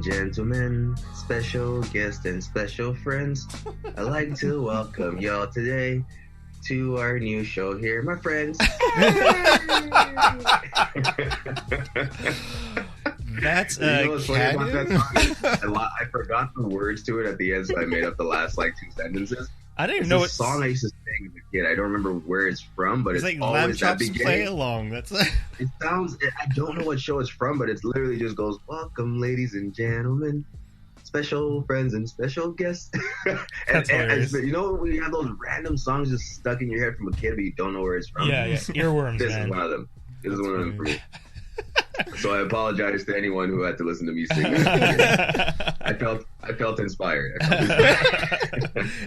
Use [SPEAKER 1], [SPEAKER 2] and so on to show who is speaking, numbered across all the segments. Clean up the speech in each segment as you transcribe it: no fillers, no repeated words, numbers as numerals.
[SPEAKER 1] gentlemen, special guests and special friends, I'd like to welcome y'all today to our new show here, my friends.
[SPEAKER 2] That's
[SPEAKER 1] Canon? I forgot the words to it at the end, so I made up the last like two sentences.
[SPEAKER 2] I didn't even know what
[SPEAKER 1] song I used to sing as a kid. I don't remember where it's from, but it's
[SPEAKER 2] like
[SPEAKER 1] always that
[SPEAKER 2] Lamb Chops
[SPEAKER 1] beginning.
[SPEAKER 2] Play Along. That's
[SPEAKER 1] It sounds. I don't know what show it's from, but it literally just goes, "Welcome, ladies and gentlemen, special friends and special guests." and you know when you have those random songs just stuck in your head from a kid, but you don't know where it's from.
[SPEAKER 2] Yeah, earworms.
[SPEAKER 1] This
[SPEAKER 2] man.
[SPEAKER 1] is one of them. This is one of them for me. So I apologize to anyone who had to listen to me sing. I felt inspired.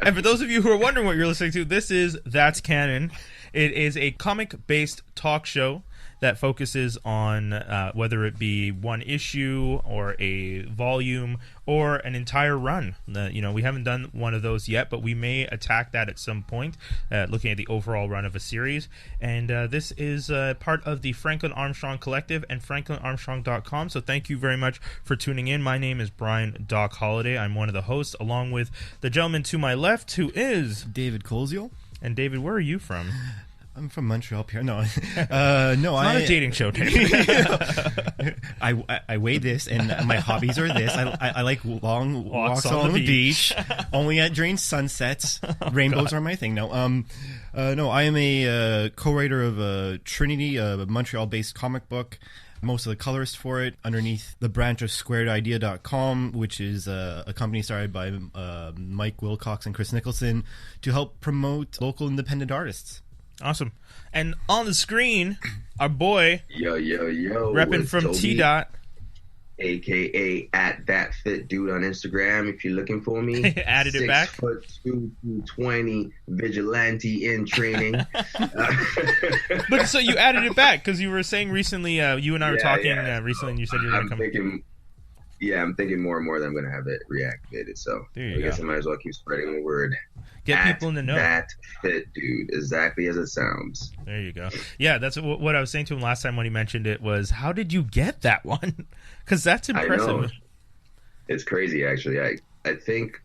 [SPEAKER 2] And for those of you who are wondering what you're listening to, this is That's Canon. It is a comic-based talk show that focuses on whether it be one issue or a volume or an entire run. We haven't done one of those yet, but we may attack that at some point, looking at the overall run of a series. And this is part of the Franklin Armstrong Collective and franklinarmstrong.com. So thank you very much for tuning in. My name is Brian Doc Holiday. I'm one of the hosts, along with the gentleman to my left, who is
[SPEAKER 3] David Colesial.
[SPEAKER 2] And David, where are you from?
[SPEAKER 3] I'm from Montreal, Pierre. No,
[SPEAKER 2] it's not a dating show, David.
[SPEAKER 3] I weigh this, and my hobbies are this. I like long walks along the beach, only during sunsets. Rainbows are my thing. No, I am a co-writer of Trinity, a Montreal-based comic book. Most of the colorist for it underneath the branch of squaredidea.com, which is a company started by Mike Wilcox and Chris Nicholson to help promote local independent artists.
[SPEAKER 2] Awesome. And on the screen, our boy,
[SPEAKER 1] yo,
[SPEAKER 2] repping from
[SPEAKER 1] Tobi,
[SPEAKER 2] T-Dot,
[SPEAKER 1] aka at that fit dude on Instagram. If you're looking for me,
[SPEAKER 2] added it back.
[SPEAKER 1] 6'2", 220, vigilante in training.
[SPEAKER 2] But so you added it back because you were saying recently, you and I were talking recently, and you said you were going to come.
[SPEAKER 1] I'm thinking more and more that I'm going to have it reactivated. So I guess I might as well keep spreading the word.
[SPEAKER 2] Get people in the know.
[SPEAKER 1] That fit dude, exactly as it sounds.
[SPEAKER 2] There you go. Yeah, that's what I was saying to him last time when he mentioned it was, how did you get that one? Because that's impressive.
[SPEAKER 1] I know. It's crazy, actually. I think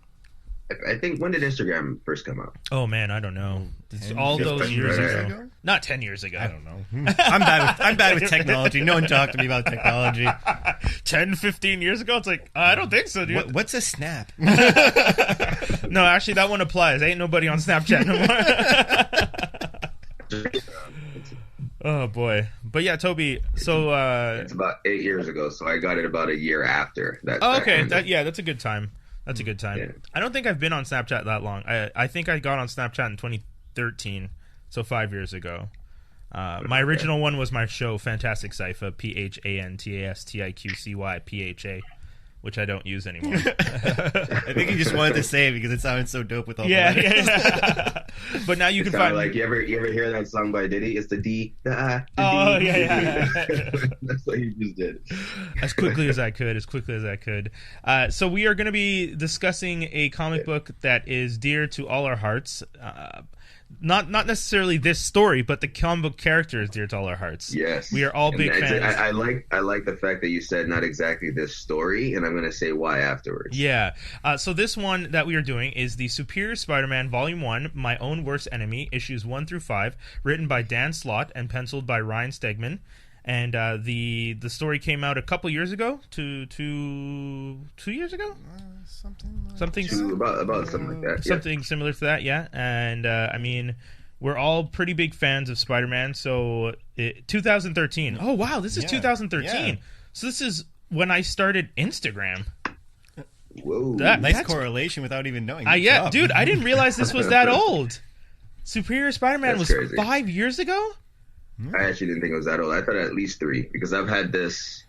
[SPEAKER 1] when did Instagram first come out?
[SPEAKER 2] Oh man, I don't know. All those years ago. Not 10 years ago.
[SPEAKER 3] I don't know. I'm bad with technology. No one talked to me about technology.
[SPEAKER 2] 10, 15 years ago? It's like, I don't think so, dude.
[SPEAKER 3] What's a snap?
[SPEAKER 2] No, actually, that one applies. Ain't nobody on Snapchat no more. Oh, boy. But yeah, Tobi, so...
[SPEAKER 1] it's about 8 years ago, so I got it about a year after.
[SPEAKER 2] Okay. That's a good time. That's a good time.
[SPEAKER 1] Yeah.
[SPEAKER 2] I don't think I've been on Snapchat that long. I think I got on Snapchat in 2013, so 5 years ago. My original one was my show, Fantastic Cypher, PHANTASTIQCYPHA, which I don't use anymore.
[SPEAKER 3] I think you just wanted to say it because it sounded so dope with all the letters.
[SPEAKER 2] Yeah. But now you can find...
[SPEAKER 1] Like, you ever hear that song by Diddy? It's the D, the I, the D.
[SPEAKER 2] Yeah.
[SPEAKER 1] That's what he just did.
[SPEAKER 2] As quickly as I could. So we are going to be discussing a comic book that is dear to all our hearts. Not necessarily this story, but the comic book character is dear to all our hearts.
[SPEAKER 1] Yes,
[SPEAKER 2] we are all big fans.
[SPEAKER 1] I like the fact that you said not exactly this story, and I'm going to say why afterwards.
[SPEAKER 2] Yeah. So this one that we are doing is the Superior Spider-Man Volume 1, My Own Worst Enemy, issues 1 through 5, written by Dan Slott and penciled by Ryan Stegman. And the story came out a couple years ago, two years ago, something
[SPEAKER 1] about something like that,
[SPEAKER 2] something similar to that, yeah. And I mean, we're all pretty big fans of Spider-Man. So 2013. Oh wow, this is 2013. Yeah. So this is when I started Instagram.
[SPEAKER 1] Whoa,
[SPEAKER 3] nice correlation without even knowing.
[SPEAKER 2] Yeah, dude, I didn't realize this was that old. Superior Spider-Man was
[SPEAKER 1] crazy.
[SPEAKER 2] 5 years ago.
[SPEAKER 1] I actually didn't think it was that old. I thought at least 3 because I've had this.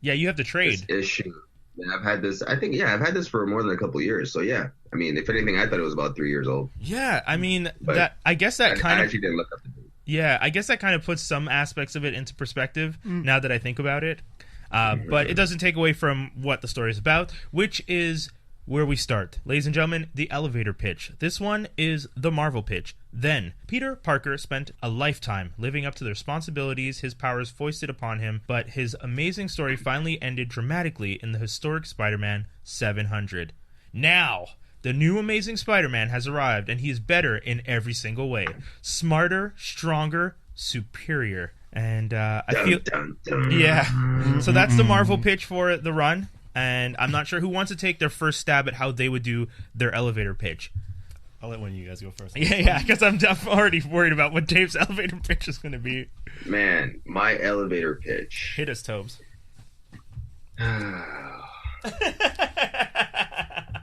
[SPEAKER 1] Yeah,
[SPEAKER 2] you have to trade
[SPEAKER 1] this issue. Yeah, I've had this. I think I've had this for more than a couple of years. So yeah, I mean, if anything, I thought it was about 3 years old.
[SPEAKER 2] Yeah, I mean I guess
[SPEAKER 1] I actually didn't look up the date.
[SPEAKER 2] Yeah, I guess that kind of puts some aspects of it into perspective now that I think about it. But it doesn't take away from what the story is about, which is where we start. Ladies and gentlemen, the elevator pitch. This one is the Marvel pitch. Then, Peter Parker spent a lifetime living up to the responsibilities his powers foisted upon him, but his amazing story finally ended dramatically in the historic Spider-Man 700. Now, the new Amazing Spider-Man has arrived, and he is better in every single way. Smarter, stronger, superior. And I feel... Yeah. So that's the Marvel pitch for the run. And I'm not sure who wants to take their first stab at how they would do their elevator pitch.
[SPEAKER 3] I'll let one of you guys go first.
[SPEAKER 2] Yeah, because I'm already worried about what Dave's elevator pitch is going to be.
[SPEAKER 1] Man, my elevator pitch.
[SPEAKER 2] Hit us, Tobes.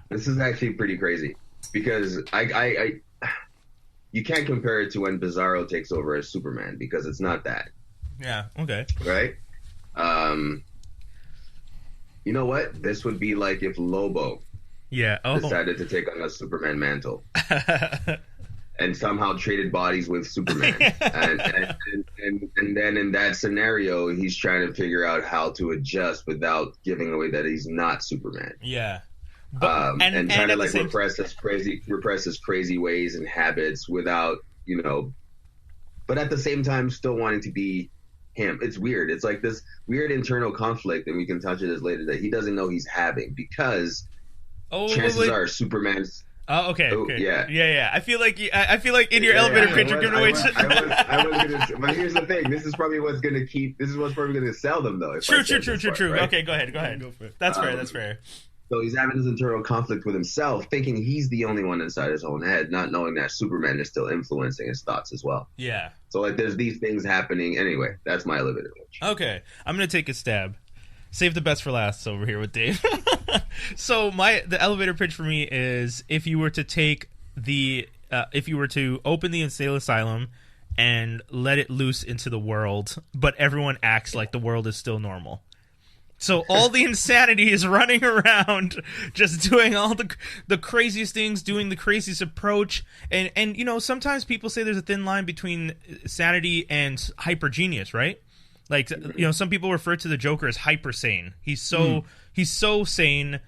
[SPEAKER 1] This is actually pretty crazy because I you can't compare it to when Bizarro takes over as Superman because it's not that.
[SPEAKER 2] Yeah. Okay.
[SPEAKER 1] Right. You know what? This would be like if Lobo decided to take on a Superman mantle and somehow traded bodies with Superman. and then in that scenario, he's trying to figure out how to adjust without giving away that he's not Superman.
[SPEAKER 2] Yeah.
[SPEAKER 1] And trying to like repress his crazy ways and habits without, but at the same time still wanting to be him. It's weird. It's like this weird internal conflict, and we can touch on this later, that he doesn't know he's having because chances are Superman's.
[SPEAKER 2] Oh, okay. Yeah. I feel like in your elevator pitch you're giving away.
[SPEAKER 1] But here's the thing. This is probably what's probably gonna sell them though.
[SPEAKER 2] True. Right? Okay, go ahead. Go for it. That's fair.
[SPEAKER 1] So he's having this internal conflict with himself, thinking he's the only one inside his own head, not knowing that Superman is still influencing his thoughts as well.
[SPEAKER 2] Yeah.
[SPEAKER 1] So like there's these things happening. Anyway, that's my elevator pitch.
[SPEAKER 2] Okay. I'm going to take a stab. Save the best for last over here with Dave. So the elevator pitch for me is if you were to take if you were to open the insane asylum and let it loose into the world, but everyone acts like the world is still normal. So all the insanity is running around, just doing all the craziest things, doing the craziest approach. And sometimes people say there's a thin line between sanity and hypergenius, right? Like, some people refer to the Joker as hyper sane. He's so sane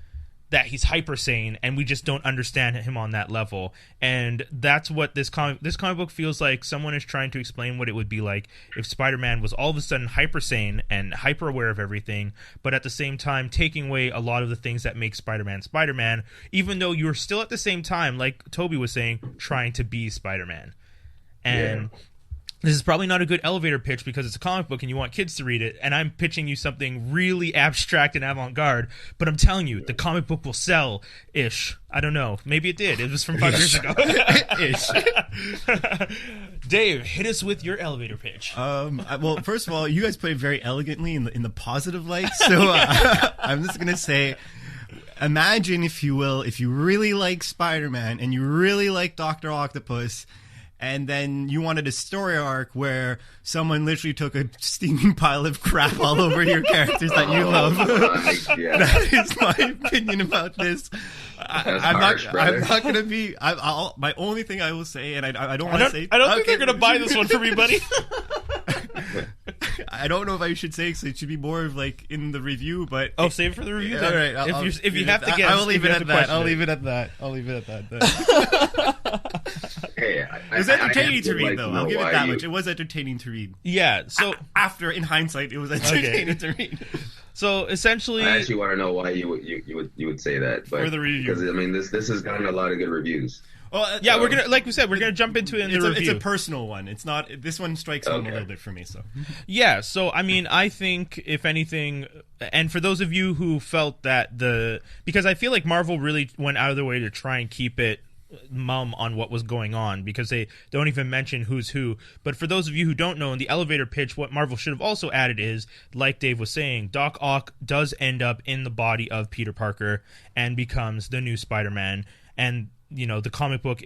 [SPEAKER 2] that he's hyper sane, and we just don't understand him on that level. And that's what this comic book feels like. Someone is trying to explain what it would be like if Spider-Man was all of a sudden hyper sane and hyper aware of everything, but at the same time taking away a lot of the things that make Spider-Man Spider-Man, even though you're still at the same time, like Toby was saying, trying to be Spider-Man. And this is probably not a good elevator pitch because it's a comic book and you want kids to read it, and I'm pitching you something really abstract and avant-garde, but I'm telling you, the comic book will sell-ish. I don't know. Maybe it did. It was from 5 years ago. Ish. Dave, hit us with your elevator pitch.
[SPEAKER 3] Well, first of all, you guys put it very elegantly in the positive light, so I'm just going to say, imagine, if you will, if you really like Spider-Man and you really like Dr. Octopus, and then you wanted a story arc where someone literally took a steaming pile of crap all over your characters that you love. That is my opinion about this. I'm not going to be... my only thing I will say, and I don't want to say...
[SPEAKER 2] I don't think they're going to buy this one for me, buddy.
[SPEAKER 3] I don't know if I should say because it should be more of like in the review, but...
[SPEAKER 2] Oh, save it for the review then.
[SPEAKER 3] All right.
[SPEAKER 2] If you have to guess...
[SPEAKER 3] I'll leave it at that. I'll leave it at that.
[SPEAKER 1] Hey,
[SPEAKER 3] it was entertaining to read, though. I'll give it that much. It was entertaining to read.
[SPEAKER 2] Yeah, so...
[SPEAKER 3] in hindsight, it was entertaining to read.
[SPEAKER 2] So, essentially...
[SPEAKER 1] I actually want to know why you would say that. But,
[SPEAKER 2] for the review.
[SPEAKER 1] Because, this has gotten a lot of good reviews.
[SPEAKER 2] Well, yeah, we're gonna, like we said, we're gonna jump into it in the review.
[SPEAKER 3] It's a personal one. It's not. This one strikes home a little bit for me. So,
[SPEAKER 2] yeah. So, I mean, I think if anything, and for those of you who felt that because I feel like Marvel really went out of their way to try and keep it mum on what was going on because they don't even mention who's who. But for those of you who don't know, in the elevator pitch, what Marvel should have also added is, like Dave was saying, Doc Ock does end up in the body of Peter Parker and becomes the new Spider-Man, and the comic book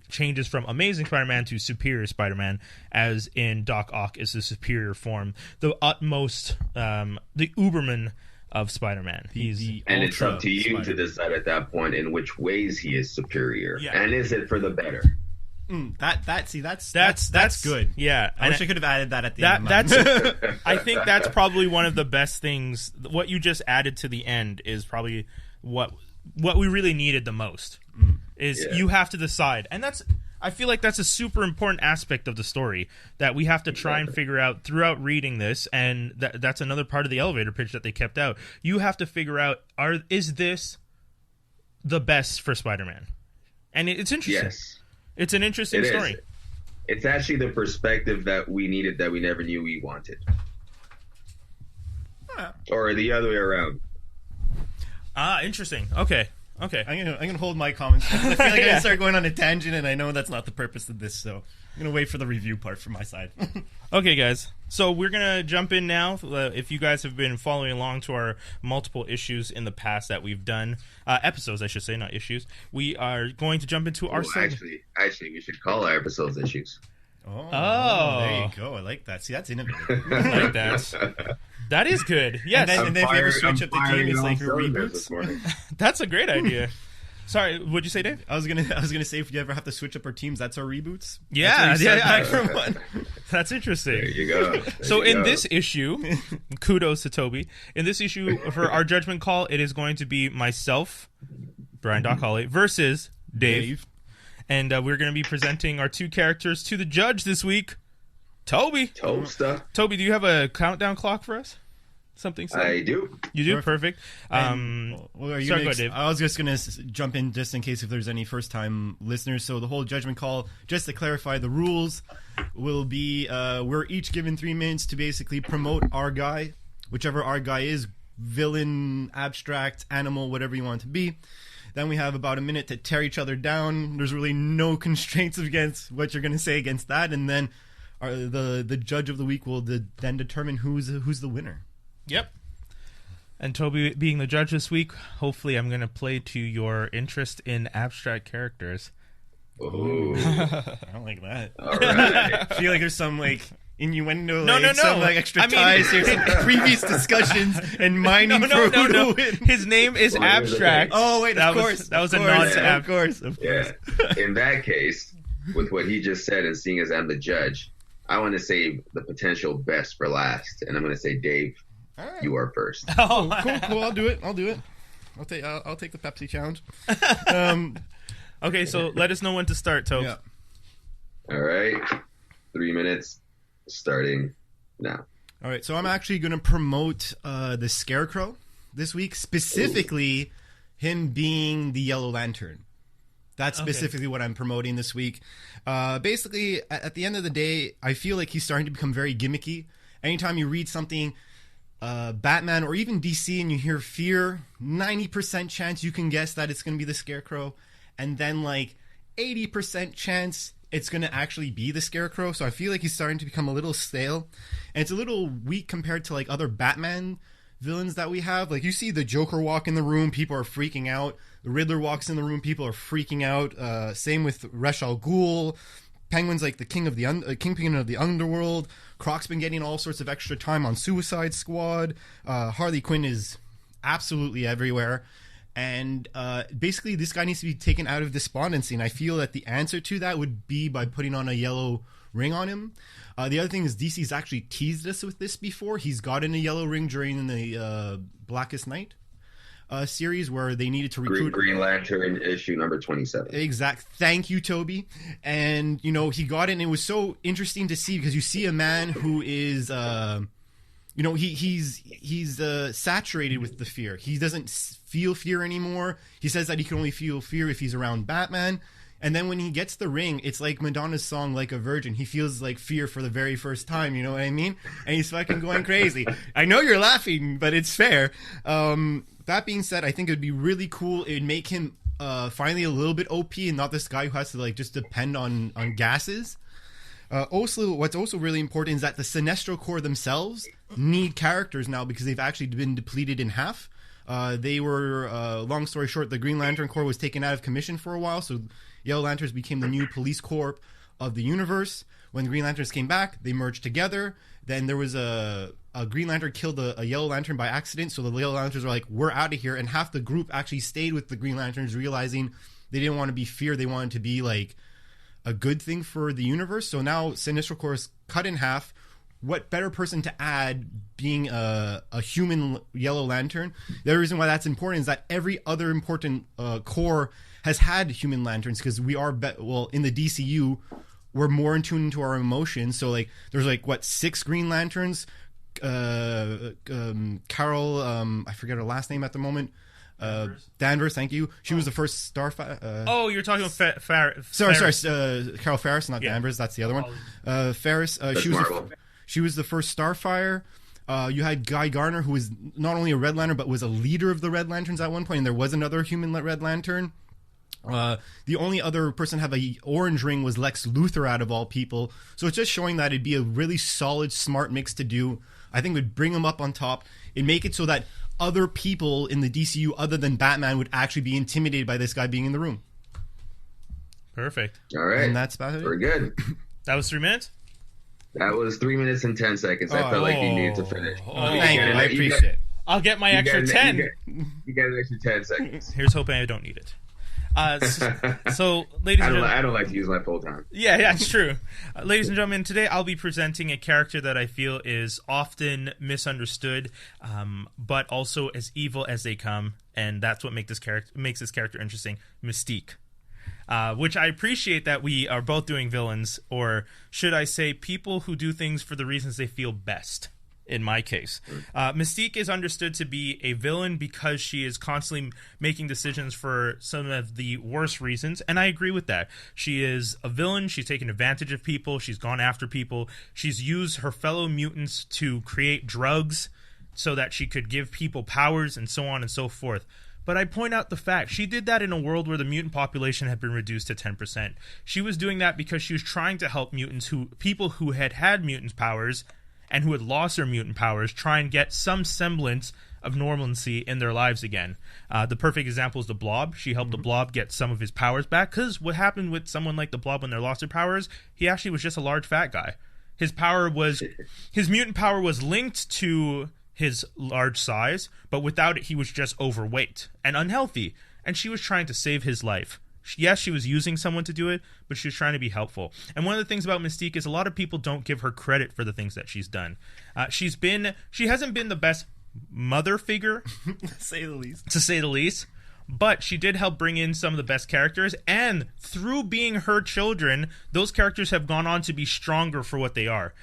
[SPEAKER 2] changes from Amazing Spider-Man to Superior Spider-Man, as in Doc Ock is the superior form, the utmost, the Uberman of Spider-Man.
[SPEAKER 1] And it's up to you to decide at that point in which ways he is superior, and is it for the better?
[SPEAKER 3] That's good.
[SPEAKER 2] Yeah,
[SPEAKER 3] I wish I could have added that at the end.
[SPEAKER 2] I think that's probably one of the best things. What you just added to the end is probably what what we really needed the most. Is you have to decide, and I feel like that's a super important aspect of the story that we have to try and figure out throughout reading this, and that's another part of the elevator pitch that they kept out. You have to figure out, is this the best for Spider-Man? And it's interesting. Yes. It's an interesting story.
[SPEAKER 1] It's actually the perspective that we needed that we never knew we wanted. Or the other way around.
[SPEAKER 2] Interesting. Okay.
[SPEAKER 3] I'm gonna hold my comments. I feel like I'm gonna start going on a tangent, and I know that's not the purpose of this, so I'm gonna wait for the review part from my side.
[SPEAKER 2] Okay, guys. So we're gonna jump in now. If you guys have been following along to our multiple issues in the past that we've done, episodes, I should say, not issues. We are going to jump into our.
[SPEAKER 1] Actually, we should call our episodes issues.
[SPEAKER 3] Oh, there you go. I like that. See, that's innovative.
[SPEAKER 2] I like that. That is good. Yes.
[SPEAKER 3] And then if you ever switch up the team, it's like your reboots.
[SPEAKER 2] That's a great idea. Sorry, what'd you say, Dave?
[SPEAKER 3] I was gonna say if you ever have to switch up our teams, that's our reboots.
[SPEAKER 2] Yeah. That's interesting.
[SPEAKER 1] There you go.
[SPEAKER 2] So in this issue, kudos to Toby. In this issue, for our judgment call, it is going to be myself, Brian Doc Ock, versus Dave. And we're going to be presenting our two characters to the judge this week. Toby, do you have a countdown clock for us? Something?
[SPEAKER 1] I do.
[SPEAKER 2] You do? Perfect.
[SPEAKER 3] Go ahead, Dave. I was just going to jump in just in case if there's any first-time listeners. So the whole judgment call, just to clarify, the rules will be we're each given 3 minutes to basically promote our guy, whichever our guy is, villain, abstract, animal, whatever you want it to be. Then we have about a minute to tear each other down. There's really no constraints against what you're going to say against that. And then the judge of the week will then determine who's the winner.
[SPEAKER 2] Yep. And Toby being the judge this week, hopefully I'm going to play to your interest in abstract characters.
[SPEAKER 1] Oh,
[SPEAKER 3] I don't like that.
[SPEAKER 1] All right.
[SPEAKER 3] I feel like there's some innuendo,
[SPEAKER 2] no.
[SPEAKER 3] some extra ties here, some previous discussions and mining for who to win.
[SPEAKER 2] His name is Abstract.
[SPEAKER 3] Oh wait, of course.
[SPEAKER 2] That was a nod to
[SPEAKER 3] Of course.
[SPEAKER 1] Yeah. In that case, with what he just said, and seeing as I'm the judge, I want to save the potential best for last, and I'm going to say, Dave, right. You are first.
[SPEAKER 3] Oh, cool. I'll do it. I'll take the Pepsi challenge.
[SPEAKER 2] Okay, so let us know when to start, Tobe.
[SPEAKER 3] Yeah.
[SPEAKER 1] All right. 3 minutes starting now.
[SPEAKER 3] All right, so I'm actually going to promote the Scarecrow this week, specifically him being the Yellow Lantern. That's specifically what I'm promoting this week. Basically, at the end of the day, I feel like he's starting to become very gimmicky. Anytime you read something, Batman or even DC, and you hear Fear, 90% chance you can guess that it's going to be the Scarecrow. And then 80% chance it's going to actually be the Scarecrow. So I feel like he's starting to become a little stale. And it's a little weak compared to other Batman villains that we have. You see the Joker walk in the room, people are freaking out. The Riddler walks in the room, people are freaking out. Same with Ra's al Ghul. Penguin's the kingpin of the underworld. Croc's been getting all sorts of extra time on Suicide Squad. Harley Quinn is absolutely everywhere. And basically, this guy needs to be taken out of despondency. And I feel that the answer to that would be by putting on a yellow ring on him. The other thing is DC's actually teased us with this before. He's gotten a yellow ring during the Blackest Night series where they needed to recruit
[SPEAKER 1] Green Lantern issue number 27.
[SPEAKER 3] Exact. Thank you, Toby. And he got it, and it was so interesting to see because you see a man who is he's saturated with the fear. He doesn't feel fear anymore. He says that he can only feel fear if he's around Batman. And then when he gets the ring, it's like Madonna's song, Like a Virgin. He feels like fear for the very first time, you know what I mean? And he's fucking going crazy. I know you're laughing, but it's fair. That being said, I think it would be really cool. It would make him finally a little bit OP and not this guy who has to just depend on gases. Also, what's also really important is that the Sinestro Corps themselves need characters now because they've actually been depleted in half. They were, long story short, the Green Lantern Corps was taken out of commission for a while, so Yellow Lanterns became the new police corps of the universe. When the Green Lanterns came back, they merged together. Then there was a Green Lantern killed a Yellow Lantern by accident, so the Yellow Lanterns were like, we're out of here, and half the group actually stayed with the Green Lanterns, realizing they didn't want to be fear, they wanted to be a good thing for the universe. So now Sinestro Corps is cut in half. what better person to add being a human Yellow Lantern? The other reason why that's important is that every other important core has had human lanterns, because we are in the DCU, we're more in tune to our emotions. So like there's like 6 Green Lanterns. Carol, I forget her last name at the moment. Danvers, thank you. She was the first Starfire.
[SPEAKER 2] You're talking about
[SPEAKER 3] Sorry, Carol Ferris, not Danvers. That's the other one. Ferris. She was the first Starfire. You had Guy Garner, who was not only a Red Lantern but was a leader of the Red Lanterns at one point, and there was another human Red Lantern. The only other person to have a orange ring was Lex Luthor, out of all people. So it's just showing that it'd be a really solid, smart mix to do. I think would bring them up on top and make it so that other people in the DCU other than Batman would actually be intimidated by this guy being in the room.
[SPEAKER 2] Perfect.
[SPEAKER 1] All right.
[SPEAKER 3] And that's about it.
[SPEAKER 1] We're good.
[SPEAKER 2] That was 3 minutes?
[SPEAKER 1] That was 3 minutes and 10 seconds. I felt like you needed to finish.
[SPEAKER 3] Thank you. I appreciate it.
[SPEAKER 2] I'll get my extra 10.
[SPEAKER 1] You get an extra 10 seconds.
[SPEAKER 2] Here's hoping I don't need it. So, ladies and gentlemen,
[SPEAKER 1] I don't like to use my full time.
[SPEAKER 2] Yeah, it's true. Ladies and gentlemen, today I'll be presenting a character that I feel is often misunderstood, but also as evil as they come, and that's what makes this character interesting. Mystique. Which I appreciate that we are both doing villains, or should I say people who do things for the reasons they feel best. In my case, Mystique is understood to be a villain because she is constantly making decisions for some of the worst reasons, and I agree with that. She is a villain. She's taken advantage of people. She's gone after people. She's used her fellow mutants to create drugs so that she could give people powers and so on and so forth. But I point out the fact she did that in a world where the mutant population had been reduced to 10%. She was doing that because she was trying to help people who had mutant powers and who had lost their mutant powers, try and get some semblance of normalcy in their lives again. The perfect example is the Blob. She helped the Blob get some of his powers back, because what happened with someone like the Blob when they lost their powers, he actually was just a large fat guy. His mutant power was linked to his large size, but without it he was just overweight and unhealthy, and she was trying to save his life. Yes, she was using someone to do it, but she was trying to be helpful. And one of the things about Mystique is a lot of people don't give her credit for the things that she's done. She hasn't been the best mother figure, to say the least, but she did help bring in some of the best characters, and through being her children, those characters have gone on to be stronger for what they are.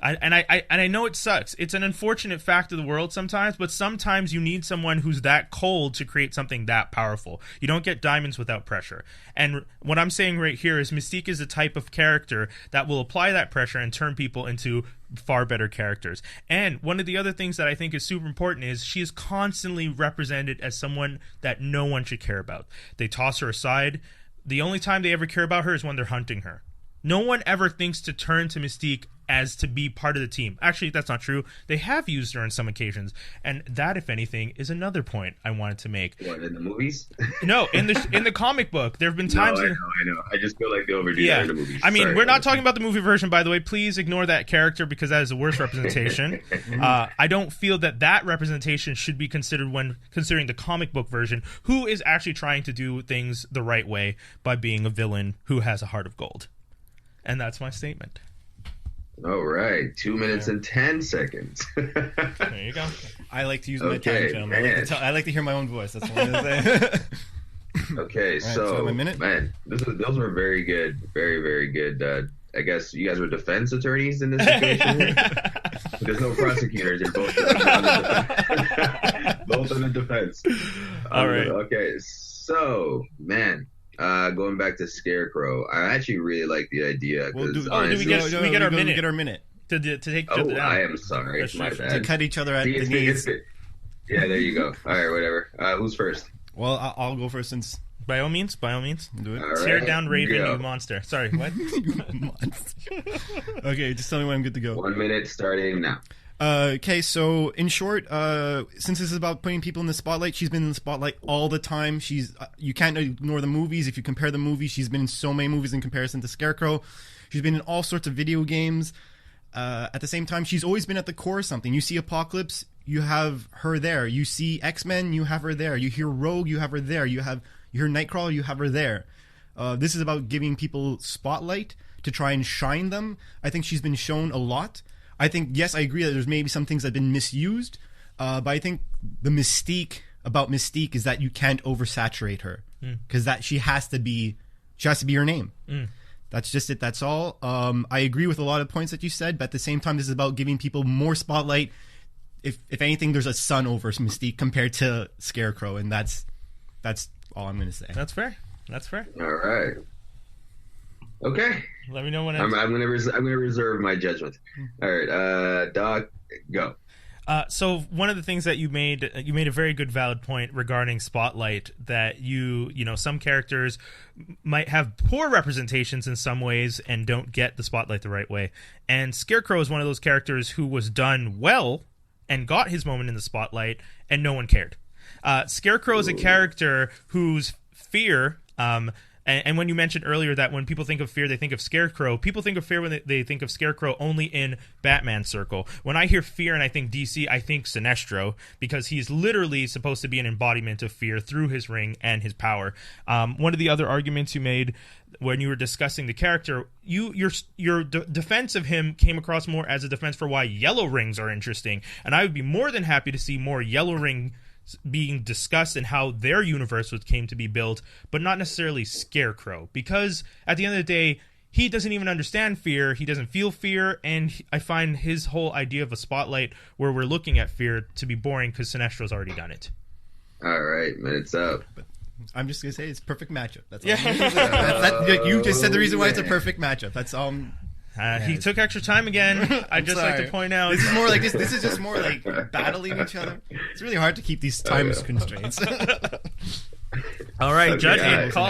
[SPEAKER 2] I know it sucks. It's an unfortunate fact of the world sometimes, but sometimes you need someone who's that cold to create something that powerful. You don't get diamonds without pressure. And what I'm saying right here is Mystique is a type of character that will apply that pressure and turn people into far better characters. And one of the other things that I think is super important is she is constantly represented as someone that no one should care about. They toss her aside. The only time they ever care about her is when they're hunting her. No one ever thinks to turn to Mystique as to be part of the team. Actually, that's not true. They have used her on some occasions, and that, if anything, is another point I wanted to make.
[SPEAKER 1] What, in the movies?
[SPEAKER 2] No, in the comic book, there have been times.
[SPEAKER 1] No, I know. I just feel like they overdo that in the movies.
[SPEAKER 2] I mean, we're not talking about the movie version, by the way. Please ignore that character because that is the worst representation. I don't feel that representation should be considered when considering the comic book version, who is actually trying to do things the right way by being a villain who has a heart of gold. And that's my statement.
[SPEAKER 1] All right, 2 minutes and 10 seconds.
[SPEAKER 2] There you go.
[SPEAKER 3] I like to use my time, gentlemen. I like to hear my own voice. That's what I'm going to say.
[SPEAKER 1] Okay, right, so
[SPEAKER 3] my minute?
[SPEAKER 1] Man, those were very good, very, very good. I guess you guys were defense attorneys in this situation. There's no prosecutors. You're both on the defense.
[SPEAKER 2] All right.
[SPEAKER 1] Okay, so man. Going back to Scarecrow, I actually really like the idea.
[SPEAKER 2] We get our minute?
[SPEAKER 3] Get our minute
[SPEAKER 2] to take.
[SPEAKER 1] Oh, I am sorry.
[SPEAKER 2] My bad.
[SPEAKER 3] To cut each other at the knees.
[SPEAKER 1] Yeah, there you go. All right, whatever. Who's first?
[SPEAKER 3] Well, I'll go first since.
[SPEAKER 2] By all means.
[SPEAKER 3] Do it.
[SPEAKER 2] Tear down Raven, you monster. Sorry, what?
[SPEAKER 3] You monster. Okay, just tell me when I'm good to go.
[SPEAKER 1] 1 minute starting now.
[SPEAKER 3] Okay, so in short, since this is about putting people in the spotlight, she's been in the spotlight all the time. She's you can't ignore the movies. If you compare the movies, she's been in so many movies in comparison to Scarecrow. She's been in all sorts of video games. At the same time, she's always been at the core of something. You see Apocalypse, you have her there. You see X-Men, you have her there. You hear Rogue, you have her there. You hear Nightcrawler, you have her there. This is about giving people spotlight to try and shine them. I think she's been shown a lot. I think, yes, I agree that there's maybe some things that have been misused, but I think the mystique about Mystique is that you can't oversaturate her, because that she has to be her name. That's just it. That's all. I agree with a lot of points that you said, but at the same time, this is about giving people more spotlight. If anything, there's a sun over Mystique compared to Scarecrow, and that's all I'm going to say.
[SPEAKER 2] That's fair.
[SPEAKER 1] All right. Okay.
[SPEAKER 2] Let me know when
[SPEAKER 1] I'm gonna reserve my judgment. All right, Doc, go.
[SPEAKER 2] So one of the things that you made a very good valid point regarding spotlight, that you know some characters might have poor representations in some ways and don't get the spotlight the right way. And Scarecrow is one of those characters who was done well and got his moment in the spotlight, and no one cared. Scarecrow is a character whose fear. And when you mentioned earlier that when people think of fear, they think of Scarecrow, people think of fear when they think of Scarecrow only in Batman's circle. When I hear fear and I think DC, I think Sinestro, because he's literally supposed to be an embodiment of fear through his ring and his power. One of the other arguments you made when you were discussing the character, your defense of him came across more as a defense for why yellow rings are interesting. And I would be more than happy to see more yellow ring being discussed and how their universe came to be built, but not necessarily Scarecrow, because at the end of the day, he doesn't even understand fear, he doesn't feel fear, and I find his whole idea of a spotlight where we're looking at fear to be boring because Sinestro's already done it.
[SPEAKER 1] All right, minutes up.
[SPEAKER 3] I'm just gonna say it's a perfect matchup. That's all. You just said the reason why it's a perfect matchup. That's
[SPEAKER 2] He took extra time again. I'd just like to point out
[SPEAKER 3] this is more like this is just more like battling each other. It's really hard to keep these time constraints.
[SPEAKER 2] All right,
[SPEAKER 1] okay,
[SPEAKER 2] judging call.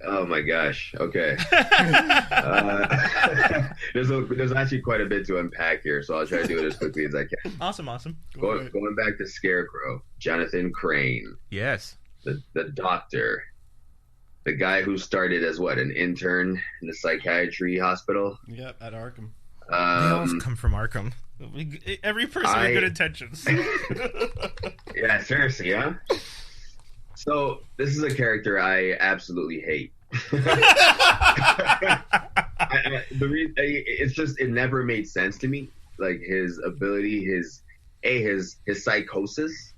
[SPEAKER 1] Oh my gosh. Okay. There's actually quite a bit to unpack here, so I'll try to do it as quickly as I can.
[SPEAKER 2] Awesome.
[SPEAKER 1] Going back to Scarecrow, Jonathan Crane.
[SPEAKER 2] Yes.
[SPEAKER 1] The doctor. The guy who started as an intern in the psychiatry hospital?
[SPEAKER 3] Yep, at Arkham.
[SPEAKER 2] They all come from Arkham. Every person with good intentions.
[SPEAKER 1] Yeah, seriously, huh? So, this is a character I absolutely hate. It's just, it never made sense to me. Like, his ability, his psychosis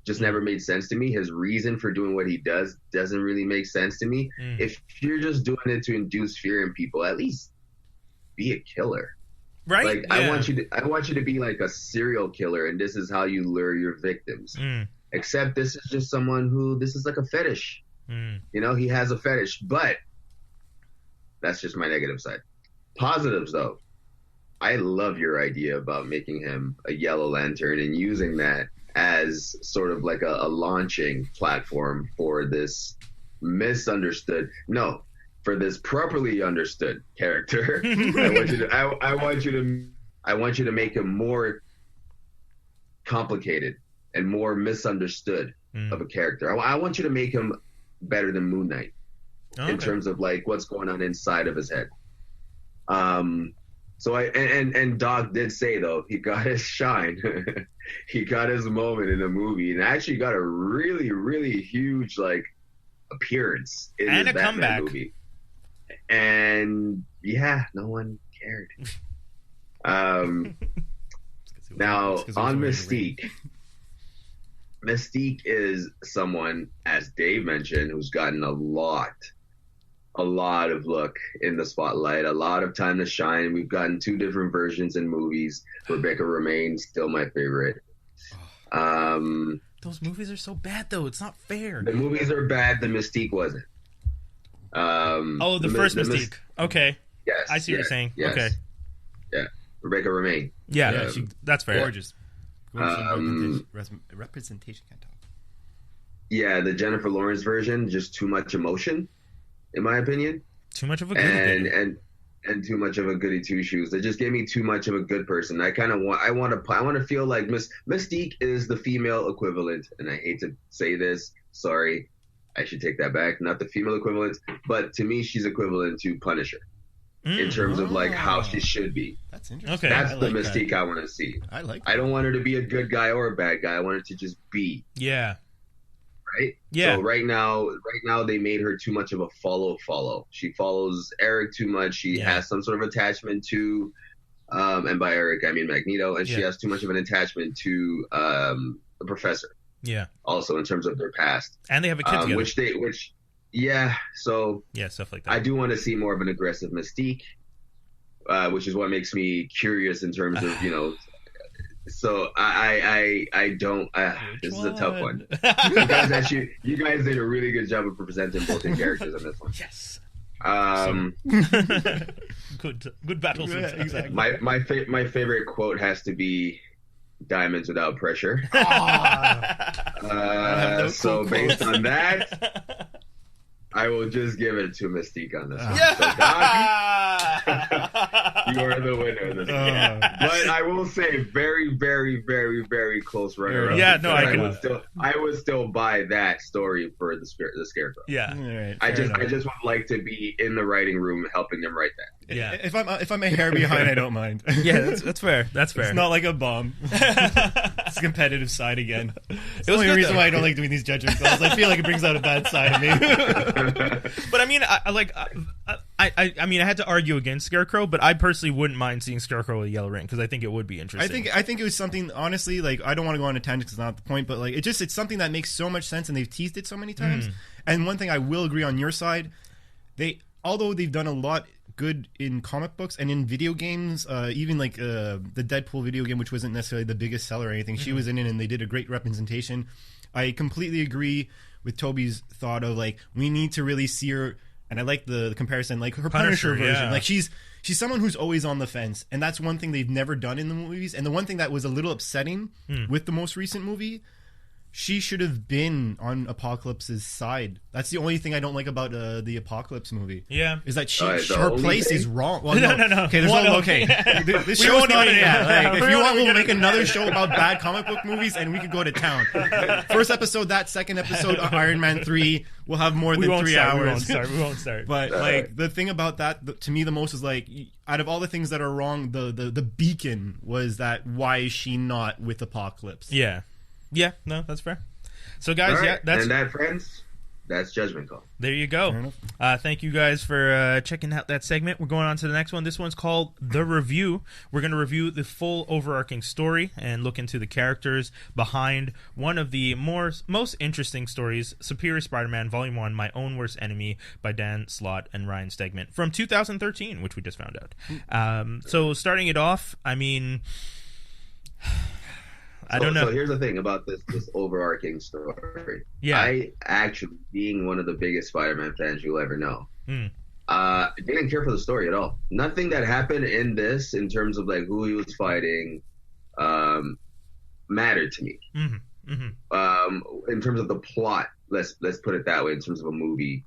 [SPEAKER 1] just never made sense to me. His reason for doing what he does doesn't really make sense to me. If you're just doing it to induce fear in people, at least be a killer.
[SPEAKER 2] Right?
[SPEAKER 1] Like, yeah. I want you to be like a serial killer, and this is how you lure your victims. Except this is just someone who, this is like a fetish. You know, he has a fetish, but that's just my negative side. Positives, though. I love your idea about making him a Yellow Lantern and using that as sort of like a launching platform for this for this properly understood character. I want you to make him more complicated and more misunderstood of a character. I want you to make him better than Moon Knight in terms of like what's going on inside of his head. So and Doc did say, though, he got his shine. He got his moment in the movie, and actually got a really, really huge appearance in
[SPEAKER 2] and
[SPEAKER 1] this
[SPEAKER 2] a
[SPEAKER 1] Batman
[SPEAKER 2] comeback
[SPEAKER 1] movie. And yeah, no one cared. Now on Mystique. Mystique is someone, as Dave mentioned, who's gotten a lot of look in the spotlight, a lot of time to shine. We've gotten 2 different versions in movies. Rebecca Romijn, still my favorite.
[SPEAKER 2] Those movies are so bad, though. It's not fair.
[SPEAKER 1] The movies are bad. The Mystique wasn't.
[SPEAKER 2] The first Mystique. Okay.
[SPEAKER 1] Yes.
[SPEAKER 2] I see what you're saying.
[SPEAKER 1] Yes.
[SPEAKER 2] Okay.
[SPEAKER 1] Yeah. Rebecca Romijn.
[SPEAKER 2] Yeah, that's fair.
[SPEAKER 3] Gorgeous. Representation, can't talk.
[SPEAKER 1] Yeah, the Jennifer Lawrence version, just too much emotion, in my opinion.
[SPEAKER 2] Too much of a goody
[SPEAKER 1] and too much of a goody two shoes. They just gave me too much of a good person. I want to feel like Mystique is the female equivalent, and I hate to say this. Sorry, I should take that back. Not the female equivalent, but to me, she's equivalent to Punisher in terms of how she should be.
[SPEAKER 3] That's interesting.
[SPEAKER 2] Okay,
[SPEAKER 1] that's the Mystique I want to see.
[SPEAKER 3] I like.
[SPEAKER 1] I don't want her to be a good guy or a bad guy. I want her to just be.
[SPEAKER 2] Yeah.
[SPEAKER 1] Right?
[SPEAKER 2] Yeah.
[SPEAKER 1] So right now they made her too much of a follow. She follows Eric too much. She has some sort of attachment to and by Eric I mean Magneto, and she has too much of an attachment to the Professor.
[SPEAKER 2] Yeah.
[SPEAKER 1] Also, in terms of their past,
[SPEAKER 2] and they have a kid together.
[SPEAKER 1] So
[SPEAKER 2] stuff like that.
[SPEAKER 1] I do want to see more of an aggressive Mystique, which is what makes me curious in terms of So I don't. This is a tough one. You guys did a really good job of presenting both your characters on this one.
[SPEAKER 2] Yes. Good battles.
[SPEAKER 3] Yeah, exactly.
[SPEAKER 1] My favorite quote has to be "Diamonds without pressure." So based on that, I will just give it to Mystique on this one.
[SPEAKER 2] Yeah.
[SPEAKER 1] So Doc, you are the winner of this one. But I will say, very, very, very, very close runner-up.
[SPEAKER 2] Yeah, no,
[SPEAKER 1] I would still buy that story for the Scarecrow.
[SPEAKER 2] Yeah,
[SPEAKER 3] right,
[SPEAKER 1] I just would like to be in the writing room helping them write that.
[SPEAKER 2] Yeah,
[SPEAKER 3] if I'm a hair behind, I don't mind.
[SPEAKER 2] Yeah, that's fair. That's fair.
[SPEAKER 3] It's not like a bomb. It's the competitive side again. It's the only reason why I don't like doing these judging calls. I feel like it brings out a bad side of me.
[SPEAKER 2] But I mean, I mean, I had to argue against Scarecrow, but I personally wouldn't mind seeing Scarecrow with a yellow ring because I think it would be interesting.
[SPEAKER 3] I think it was something, honestly, like, I don't want to go on a tangent because it's not the point, but like it's something that makes so much sense and they've teased it so many times. And one thing I will agree on your side, although they've done a lot good in comic books and in video games, even like the Deadpool video game, which wasn't necessarily the biggest seller or anything, she was in it and they did a great representation. I completely agree with Toby's thought of like, we need to really see her, and I like the comparison, like her Punisher version. Yeah. Like she's someone who's always on the fence, and that's one thing they've never done in the movies. And the one thing that was a little upsetting with the most recent movie, she should have been on Apocalypse's side. That's the only thing I don't like about the Apocalypse movie.
[SPEAKER 2] Yeah,
[SPEAKER 3] is that her place is wrong. Well, no. Okay, this
[SPEAKER 2] show's not.
[SPEAKER 3] If you want, we'll make another show about bad comic book movies, and we could go to town. First episode, second episode, Iron Man 3. We'll have more than 3 hours.
[SPEAKER 2] We won't start.
[SPEAKER 3] But like the thing about that, to me, the most is like, out of all the things that are wrong, the beacon was that why is she not with Apocalypse?
[SPEAKER 2] Yeah. Yeah, no, that's fair. So, guys,
[SPEAKER 1] friends, that's Judgment Call.
[SPEAKER 2] There you go. Thank you guys for checking out that segment. We're going on to the next one. This one's called The Review. We're going to review the full overarching story and look into the characters behind one of the most interesting stories, Superior Spider-Man Volume 1, My Own Worst Enemy by Dan Slott and Ryan Stegman from 2013, which we just found out. So, starting it off, I mean... I don't know.
[SPEAKER 1] So here's the thing about this overarching story.
[SPEAKER 2] Yeah.
[SPEAKER 1] I actually, being one of the biggest Spider-Man fans you'll ever know, didn't care for the story at all. Nothing that happened in this, in terms of like who he was fighting, mattered to me. In terms of the plot, let's put it that way. In terms of a movie,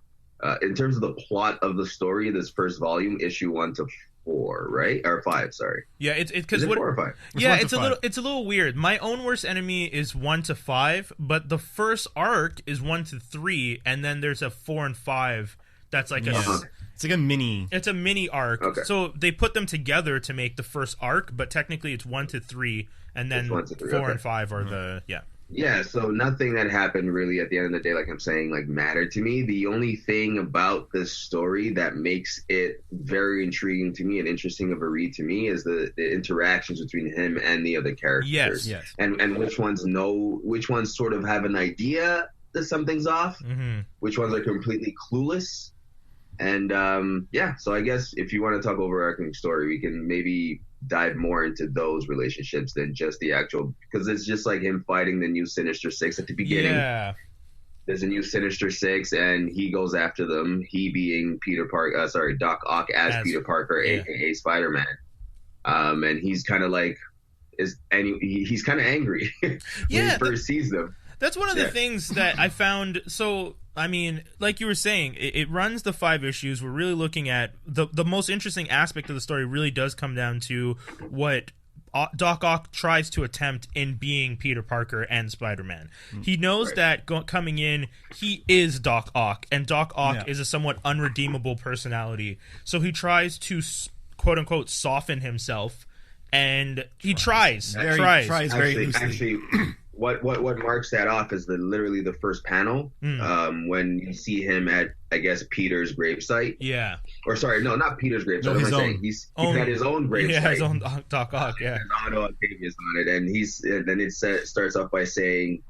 [SPEAKER 1] in terms of the plot of the story, this first volume, issue 1 to 4, right? Or 5, sorry.
[SPEAKER 2] Yeah, it's because
[SPEAKER 1] 4 or 5?
[SPEAKER 2] Yeah, it's a little weird. My Own Worst Enemy is 1 to 5, but the first arc is 1 to 3, and then there's a 4 and 5. That's like
[SPEAKER 3] it's like a mini.
[SPEAKER 2] It's a mini arc. Okay. So they put them together to make the first arc, but technically it's 1 to 3, and then 4 and 5 are the
[SPEAKER 1] Yeah, so nothing that happened really at the end of the day, like I'm saying, like mattered to me. The only thing about this story that makes it very intriguing to me and interesting of a read to me is the interactions between him and the other characters.
[SPEAKER 2] Yes.
[SPEAKER 1] And which ones sort of have an idea that something's off, which ones are completely clueless. And so I guess if you want to talk overarching story, we can maybe dive more into those relationships than just the actual, because it's just like him fighting the new Sinister Six at the beginning.
[SPEAKER 2] Yeah.
[SPEAKER 1] There's a new Sinister Six, and he goes after them. He being Doc Ock as Peter Parker, aka Spider-Man. And he's kind of like, he's kind of angry when he first sees them.
[SPEAKER 2] That's one of the things that I found. So, I mean, like you were saying, it runs the 5 issues. We're really looking at the most interesting aspect of the story really does come down to what Doc Ock tries to attempt in being Peter Parker and Spider-Man. He knows that coming in, he is Doc Ock, and Doc Ock is a somewhat unredeemable personality. So he tries to, quote-unquote, soften himself, and he tries very loosely.
[SPEAKER 1] Actually, what marks that off is literally the first panel when you see him at, I guess, Peter's gravesite.
[SPEAKER 2] Yeah.
[SPEAKER 1] Or sorry, no, not Peter's gravesite.
[SPEAKER 3] No,
[SPEAKER 1] What
[SPEAKER 3] his
[SPEAKER 1] am I
[SPEAKER 3] own.
[SPEAKER 1] saying? He's got his own gravesite.
[SPEAKER 2] Yeah, his own Doc Ock. Yeah.
[SPEAKER 1] And Otto Octavius on it, and then it starts off by saying,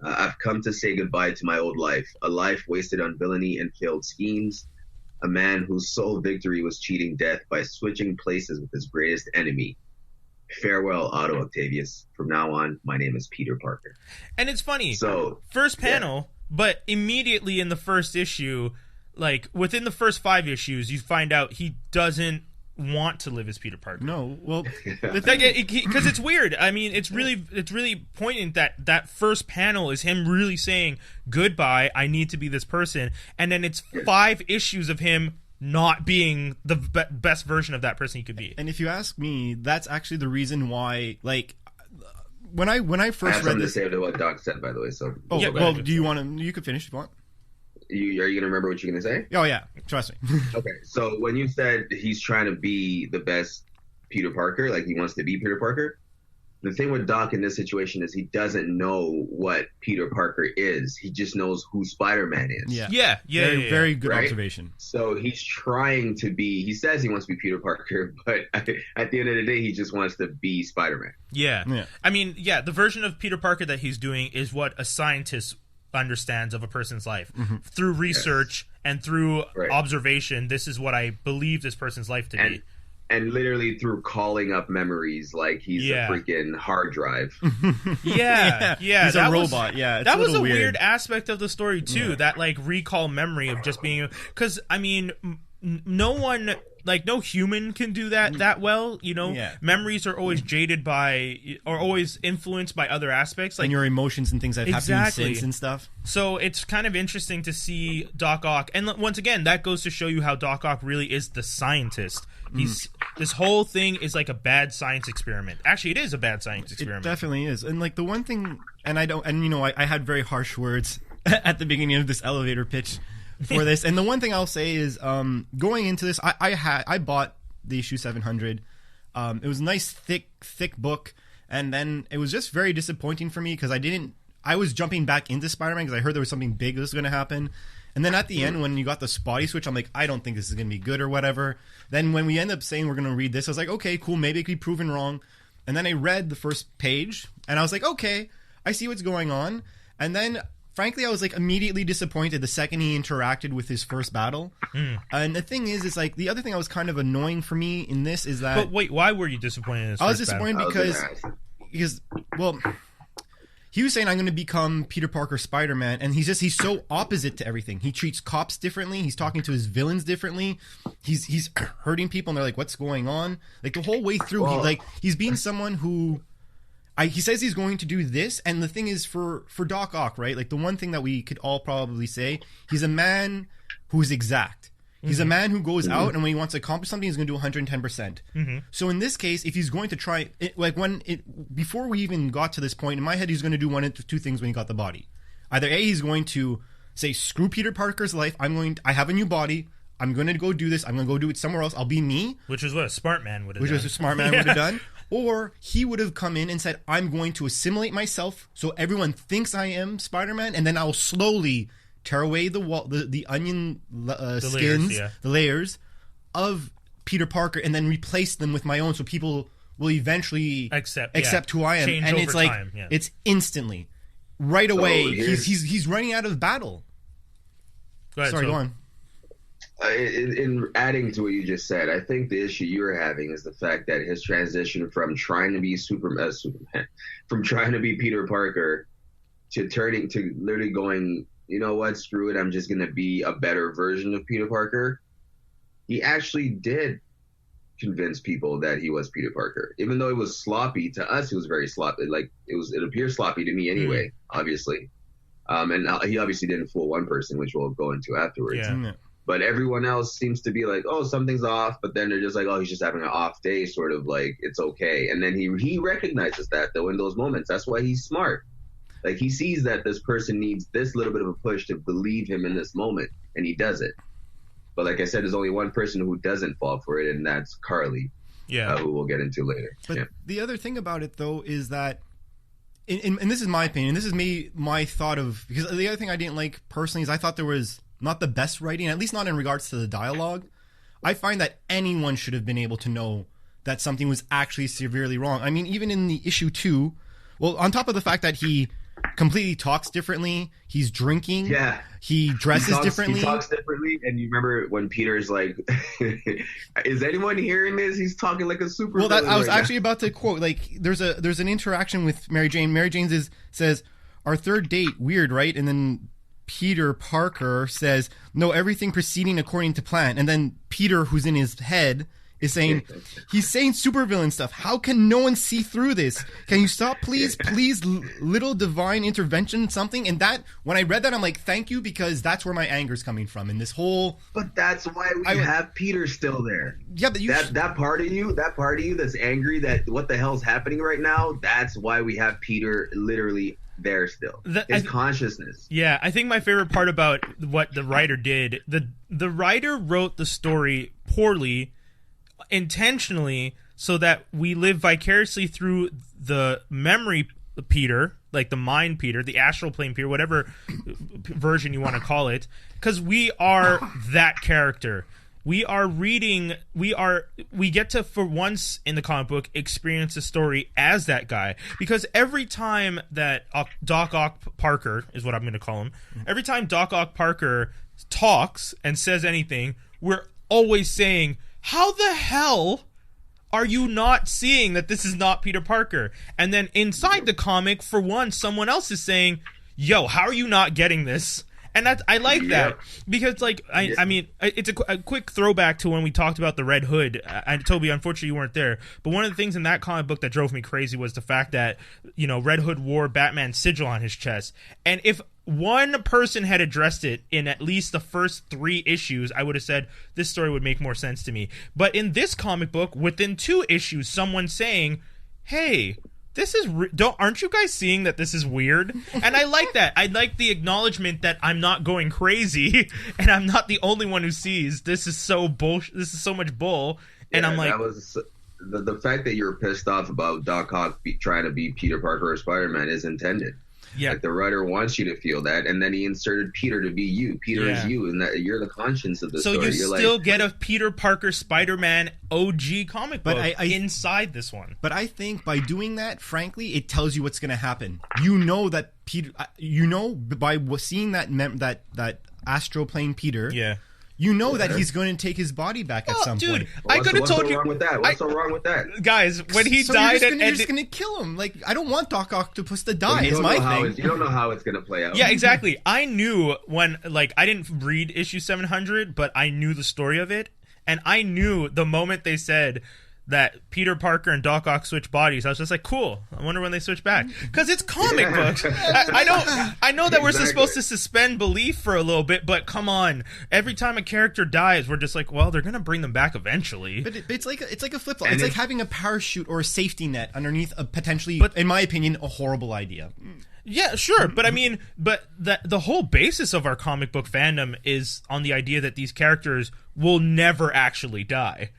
[SPEAKER 1] "I've come to say goodbye to my old life, a life wasted on villainy and failed schemes, a man whose sole victory was cheating death by switching places with his greatest enemy. Farewell, Otto Octavius. From now on, my name is Peter Parker."
[SPEAKER 2] And it's funny.
[SPEAKER 1] So
[SPEAKER 2] first panel, but immediately in the first issue, like within the first 5 issues, you find out he doesn't want to live as Peter Parker.
[SPEAKER 3] No, well,
[SPEAKER 2] The thing, because it's weird. I mean, it's really poignant that first panel is him really saying goodbye. I need to be this person, and then it's 5 issues of him not being the best version of that person he could be.
[SPEAKER 3] and if you ask me, that's actually the reason why, like, when I first
[SPEAKER 1] I have
[SPEAKER 3] read
[SPEAKER 1] something to
[SPEAKER 3] this.
[SPEAKER 1] say to what Doc said, by the way. So
[SPEAKER 3] Oh,
[SPEAKER 2] Yeah,
[SPEAKER 3] well, do you want to? You could finish if you want.
[SPEAKER 1] are you gonna remember what you're gonna say?
[SPEAKER 3] Oh yeah, trust me.
[SPEAKER 1] Okay, so when you said he's trying to be the best Peter Parker, like he wants to be Peter Parker, the thing with Doc in this situation is he doesn't know what Peter Parker is. He just knows who Spider-Man is.
[SPEAKER 3] Yeah. Very good
[SPEAKER 1] Right?
[SPEAKER 3] observation.
[SPEAKER 1] So he's trying to be, he says he wants to be Peter Parker, but at the end of the day, he just wants to be Spider-Man.
[SPEAKER 2] Yeah. I mean, the version of Peter Parker that he's doing is what a scientist understands of a person's life. Through research and through observation, this is what I believe this person's life to be.
[SPEAKER 1] And literally through calling up memories like he's a freaking hard drive.
[SPEAKER 2] Yeah.
[SPEAKER 3] He's a robot. It's
[SPEAKER 2] that was a
[SPEAKER 3] weird
[SPEAKER 2] weird aspect of the story too. That like recall memory of just being, because I mean, no one, like no human can do that well. You know, memories are always jaded by or always influenced by other aspects, like
[SPEAKER 3] and your emotions and things that have happened since and stuff.
[SPEAKER 2] So it's kind of interesting to see Doc Ock, and once again, that goes to show you how Doc Ock really is the scientist. This whole thing is like a bad science experiment. Actually, it is a bad science experiment.
[SPEAKER 3] It definitely is. And like the one thing, and I had very harsh words at the beginning of this elevator pitch for this. And the one thing I'll say is, going into this, I bought the issue 700. It was a nice thick book, and then it was just very disappointing for me because I was jumping back into Spider-Man because I heard there was something big that was going to happen. And then at the end, when you got the spotty switch, I'm like, I don't think this is going to be good or whatever. Then when we end up saying we're going to read this, I was like, okay, cool, maybe it could be proven wrong. And then I read the first page, and I was like, okay, I see what's going on. And then, frankly, I was like immediately disappointed the second he interacted with his first battle. And the thing is like the other thing that was kind of annoying for me in this is that.
[SPEAKER 2] But wait, why were you disappointed in this
[SPEAKER 3] I was
[SPEAKER 2] first
[SPEAKER 3] disappointed
[SPEAKER 2] battle?
[SPEAKER 3] because well, he was saying I'm going to become Peter Parker Spider-Man, and he's so opposite to everything. He treats cops differently. He's talking to his villains differently. He's hurting people, and they're like, "What's going on?" Like the whole way through, he's being someone who. He says he's going to do this, and the thing is for Doc Ock, right? Like the one thing that we could all probably say, he's a man who's exact. He's a man who goes out, and when he wants to accomplish something, he's going to do 110%. So in this case, if he's going to try, before we even got to this point, in my head, he's going to do one of two things when he got the body. Either A, he's going to say, screw Peter Parker's life, I have a new body, I'm going to go do this, I'm going to go do it somewhere else, I'll be me.
[SPEAKER 2] Which is what a smart man would have done.
[SPEAKER 3] Which was a smart man would have done. Or he would have come in and said, I'm going to assimilate myself so everyone thinks I am Spider-Man, and then I'll slowly tear away the onion skins, the layers of Peter Parker, and then replace them with my own, so people will eventually accept who I am.
[SPEAKER 2] Change
[SPEAKER 3] and
[SPEAKER 2] over
[SPEAKER 3] it's like
[SPEAKER 2] time,
[SPEAKER 3] it's instantly, right away. He's running out of battle.
[SPEAKER 2] Go ahead,
[SPEAKER 3] go on.
[SPEAKER 1] In adding to what you just said, I think the issue you're having is the fact that his transition from trying to be Superman, from trying to be Peter Parker, to turning to literally going, you know what, screw it, I'm just going to be a better version of Peter Parker. He actually did convince people that he was Peter Parker. Even though it was sloppy, to us it was very sloppy. Like, it appeared sloppy to me anyway, obviously. And he obviously didn't fool one person, which we'll go into afterwards.
[SPEAKER 2] Yeah.
[SPEAKER 1] But everyone else seems to be like, oh, something's off. But then they're just like, oh, he's just having an off day, sort of like, it's okay. And then he recognizes that, though, in those moments. That's why he's smart. Like, he sees that this person needs this little bit of a push to believe him in this moment, and he does it. But like I said, there's only one person who doesn't fall for it, and that's Carly, who we'll get into later.
[SPEAKER 3] But the other thing about it, though, is that and this is my opinion, this is my thought of, because the other thing I didn't like personally is I thought there was not the best writing, at least not in regards to the dialogue. I find that anyone should have been able to know that something was actually severely wrong. I mean, even in the issue 2, well, on top of the fact that he completely talks differently, he's drinking, he dresses differently.
[SPEAKER 1] He talks differently, and you remember when Peter's like, is anyone hearing this? He's talking like a super
[SPEAKER 3] Well, I was actually about to quote, like, there's an interaction with Mary Jane. Mary Jane says, our third date, weird, right? And then Peter Parker says, no, everything proceeding according to plan. And then Peter, who's in his head, is saying, he's saying supervillain stuff. How can no one see through this? Can you stop, please? Please, little divine intervention, something. And that, when I read that, I'm like, thank you, because that's where my anger's coming from. And this whole...
[SPEAKER 1] But that's why we have Peter still there.
[SPEAKER 3] Yeah, but
[SPEAKER 1] that part of you that's angry that what the hell's happening right now, that's why we have Peter literally there still. His consciousness.
[SPEAKER 2] Yeah, I think my favorite part about what the writer did, the writer wrote the story poorly, intentionally, so that we live vicariously through the memory Peter, like the mind Peter, the astral plane Peter, whatever version you want to call it, because we are that character. We are reading, we get to, for once in the comic book, experience the story as that guy. Because every time that Doc Ock Parker, is what I'm going to call him, every time Doc Ock Parker talks and says anything, we're always saying, how the hell are you not seeing that this is not Peter Parker? And then inside the comic, for once, someone else is saying, yo, how are you not getting this? And I like that, because, like, I mean, it's a quick throwback to when we talked about the Red Hood. Toby, unfortunately, you weren't there, but one of the things in that comic book that drove me crazy was the fact that, you know, Red Hood wore Batman's sigil on his chest. And if one person had addressed it in at least the first 3 issues, I would have said this story would make more sense to me. But in this comic book, within 2 issues, someone saying, hey, this is aren't you guys seeing that this is weird? And I like that. I like the acknowledgement that I'm not going crazy and I'm not the only one who sees this is so bullshit. This is so much bull. And I'm like,
[SPEAKER 1] that was the fact that you're pissed off about Doc Ock trying to be Peter Parker or Spider-Man is intended.
[SPEAKER 2] Yeah,
[SPEAKER 1] like the writer wants you to feel that, and then he inserted Peter to be you. Peter is you, and that you're the conscience of the story.
[SPEAKER 2] So you
[SPEAKER 1] you're
[SPEAKER 2] still get a Peter Parker Spider-Man OG comic book inside this one.
[SPEAKER 3] But I think by doing that, frankly, it tells you what's going to happen. You know that Peter. You know by seeing that astral plane Peter.
[SPEAKER 2] Yeah.
[SPEAKER 3] You know that he's going to take his body back at some point.
[SPEAKER 1] Well, I could have told you. What's so wrong with that?
[SPEAKER 2] Guys, when he died...
[SPEAKER 3] You're just going to kill him. Like, I don't want Doc Octopus to die, is my thing.
[SPEAKER 1] You don't know how it's going to play out.
[SPEAKER 2] Yeah, exactly. I knew when... Like, I didn't read issue 700, but I knew the story of it. And I knew the moment they said that Peter Parker and Doc Ock switch bodies, I was just like, cool. I wonder when they switch back. Because it's comic books. I know that we're supposed to suspend belief for a little bit, but come on. Every time a character dies, we're just like, well, they're going to bring them back eventually.
[SPEAKER 3] But it's like a flip-flop. It's like having a parachute or a safety net underneath a potentially, in my opinion, a horrible idea.
[SPEAKER 2] Yeah, sure, but I mean, the whole basis of our comic book fandom is on the idea that these characters will never actually die.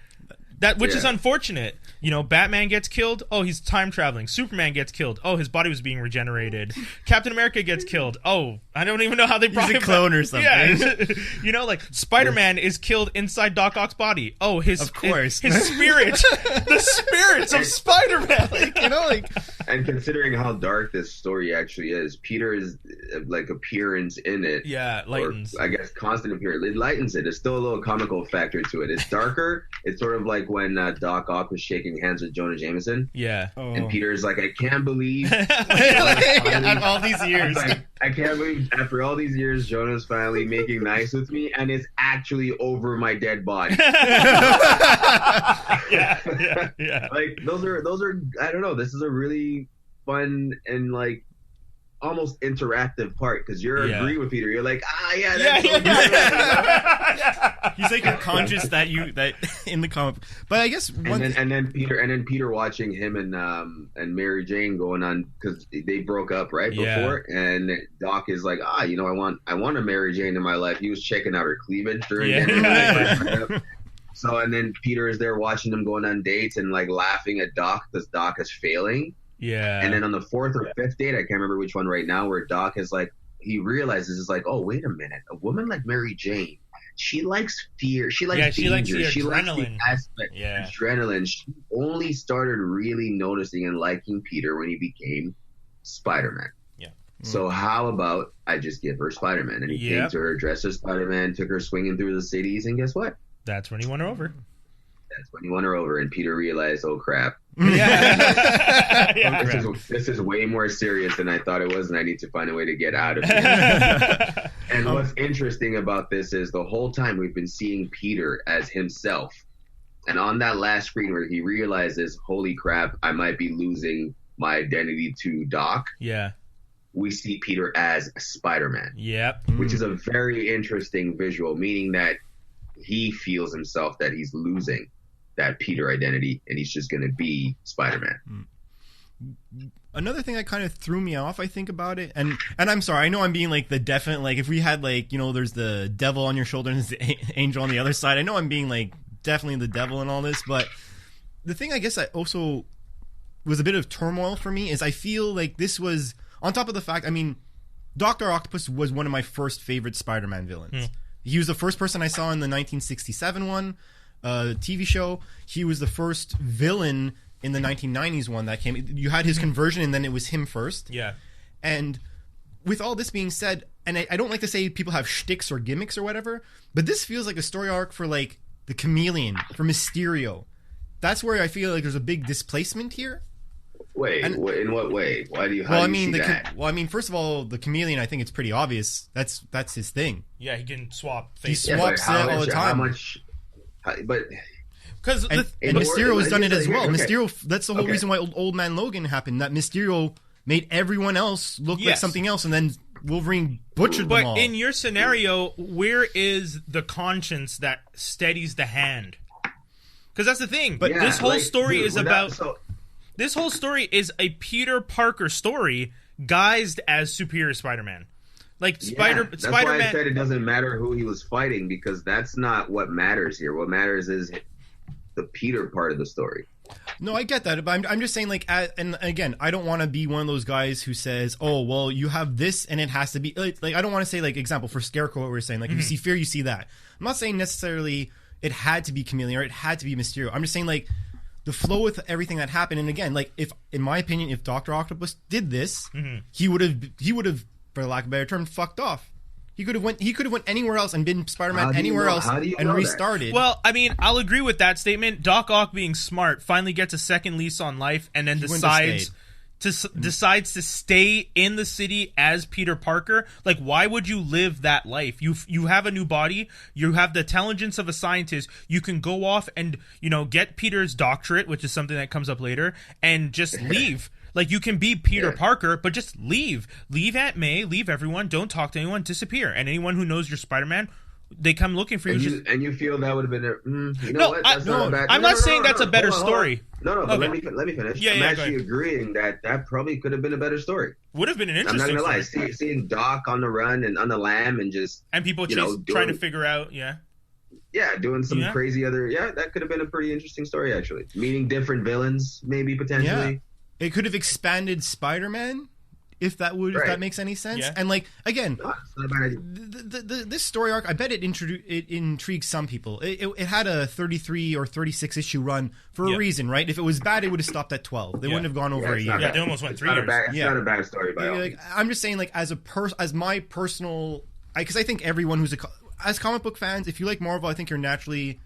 [SPEAKER 2] Which is unfortunate. You know, Batman gets killed. Oh, he's time traveling. Superman gets killed. Oh, his body was being regenerated. Captain America gets killed. Oh, I don't even know how they brought him
[SPEAKER 3] back. He's a clone or something.
[SPEAKER 2] Yeah, you know, like Spider-Man is killed inside Doc Ock's body. Oh, his spirit, the spirits of Spider-Man. Like, you know, like.
[SPEAKER 1] And considering how dark this story actually is, Peter's like appearance in it,
[SPEAKER 2] lightens.
[SPEAKER 1] Or, I guess constant appearance. It lightens it. It's still a little comical factor to it. It's darker. It's sort of like when Doc Ock was shaking hands with Jonah Jameson.
[SPEAKER 2] Yeah.
[SPEAKER 1] Oh. And Peter's like, I can't believe
[SPEAKER 2] all these years.
[SPEAKER 1] I can't believe after all these years, Jonah's finally making nice with me, and it's actually over my dead body.
[SPEAKER 2] yeah.
[SPEAKER 1] Like those are. I don't know. This is a really fun and like almost interactive part because you're agree with Peter. You're like,
[SPEAKER 3] He's like conscious that in the comic. But I guess
[SPEAKER 1] and then Peter watching him and Mary Jane going on because they broke up right before, and Doc is like, you know, I want a Mary Jane in my life. He was checking out her cleavage during the So and then Peter is there watching them going on dates and like laughing at Doc because Doc is failing.
[SPEAKER 2] Yeah.
[SPEAKER 1] And then on the 4th or 5th date, I can't remember which one right now, where Doc is like, he realizes, is like, oh, wait a minute. A woman like Mary Jane, she likes fear. She likes danger. She likes the aspect of adrenaline. She only started really noticing and liking Peter when he became Spider-Man.
[SPEAKER 2] Yeah.
[SPEAKER 1] So how about I just give her Spider-Man? And he came to her dressed as Spider-Man, took her swinging through the cities, and guess what?
[SPEAKER 2] That's when he won her over.
[SPEAKER 1] That's when he won her over, and Peter realized, oh, crap.
[SPEAKER 2] Yeah.
[SPEAKER 1] This is way more serious than I thought it was, and I need to find a way to get out of it. And what's interesting about this is the whole time we've been seeing Peter as himself. And on that last screen where he realizes, holy crap, I might be losing my identity to Doc.
[SPEAKER 2] Yeah.
[SPEAKER 1] We see Peter as Spider-Man.
[SPEAKER 2] Yep.
[SPEAKER 1] Which is a very interesting visual, meaning that he feels himself that he's losing that Peter identity, and he's just going to be Spider-Man.
[SPEAKER 3] Another thing that kind of threw me off, I think, about it, and I'm sorry, I know I'm being like the definite, like if we had like, you know, there's the devil on your shoulder and there's the angel on the other side. I know I'm being like definitely the devil in all this, but the thing I guess that also was a bit of turmoil for me is I feel like this was, on top of the fact, I mean, Dr. Octopus was one of my first favorite Spider-Man villains. He was the first person I saw in the 1967 one. TV show. He was the first villain in the 1990s one that came. You had his conversion, and then it was him first.
[SPEAKER 2] Yeah.
[SPEAKER 3] And with all this being said, and I don't like to say people have shticks or gimmicks or whatever, but this feels like a story arc for like the Chameleon, for Mysterio. That's where I feel like there's a big displacement here.
[SPEAKER 1] Wait, in what way? Why do you?
[SPEAKER 3] Well, I mean, first of all, the Chameleon. I think it's pretty obvious. That's his thing.
[SPEAKER 2] Yeah, he can swap faces.
[SPEAKER 3] He swaps it all the time.
[SPEAKER 1] How much? But
[SPEAKER 3] because Mysterio has done it as well. Mysterio. That's the whole reason why Old Man Logan happened. That Mysterio made everyone else look like something else, and then Wolverine butchered them all.
[SPEAKER 2] But in your scenario, where is the conscience that steadies the hand? Because that's the thing. But this whole story is about. This whole story is a Peter Parker story guised as Superior Spider-Man. Like
[SPEAKER 1] that's why I said it doesn't matter who he was fighting, because that's not what matters here. What matters is the Peter part of the story.
[SPEAKER 3] No, I get that, but I'm just saying, like, and again, I don't want to be one of those guys who says, "Oh, well, you have this, and it has to be." Like, I don't want to say, like, example for Scarecrow, what we were saying, like, if you see Fear, you see that. I'm not saying necessarily it had to be Chameleon or it had to be Mysterio. I'm just saying, like, the flow with everything that happened, and again, like, if in my opinion, if Dr. Octopus did this, he would have. For lack of a better term, fucked off. He could have went anywhere else and been Spider-Man anywhere else and restarted.
[SPEAKER 2] That? Well, I mean, I'll agree with that statement. Doc Ock, being smart, finally gets a second lease on life, and then decides to stay in the city as Peter Parker. Like, why would you live that life? You have a new body. You have the intelligence of a scientist. You can go off and, you know, get Peter's doctorate, which is something that comes up later, and just leave. Like, you can be Peter Parker, but just leave. Leave Aunt May, leave everyone, don't talk to anyone, disappear. And anyone who knows you're Spider-Man, they come looking for you.
[SPEAKER 1] And you feel that would have been
[SPEAKER 2] I'm not saying that's a better story.
[SPEAKER 1] No, but let me finish. I'm actually agreeing that probably could have been a better story.
[SPEAKER 2] Would have been an interesting
[SPEAKER 1] I'm not going to lie. Seeing Doc on the run and on the lam and just...
[SPEAKER 2] And people trying to figure out,
[SPEAKER 1] doing some crazy that could have been a pretty interesting story, actually. Meeting different villains, maybe, potentially.
[SPEAKER 3] Yeah. It could have expanded Spider-Man, if that makes any sense.
[SPEAKER 2] Yeah.
[SPEAKER 3] And like, again, this story arc, I bet it intrigues some people. It had a 33 or 36 issue run for a reason, right? If it was bad, it would have stopped at 12. They wouldn't have gone over a year.
[SPEAKER 2] They almost went 3 years.
[SPEAKER 1] It's not a bad story by all means.
[SPEAKER 3] I'm just saying, like, as my personal, because I think everyone who's as comic book fans, if you like Marvel, I think you're naturally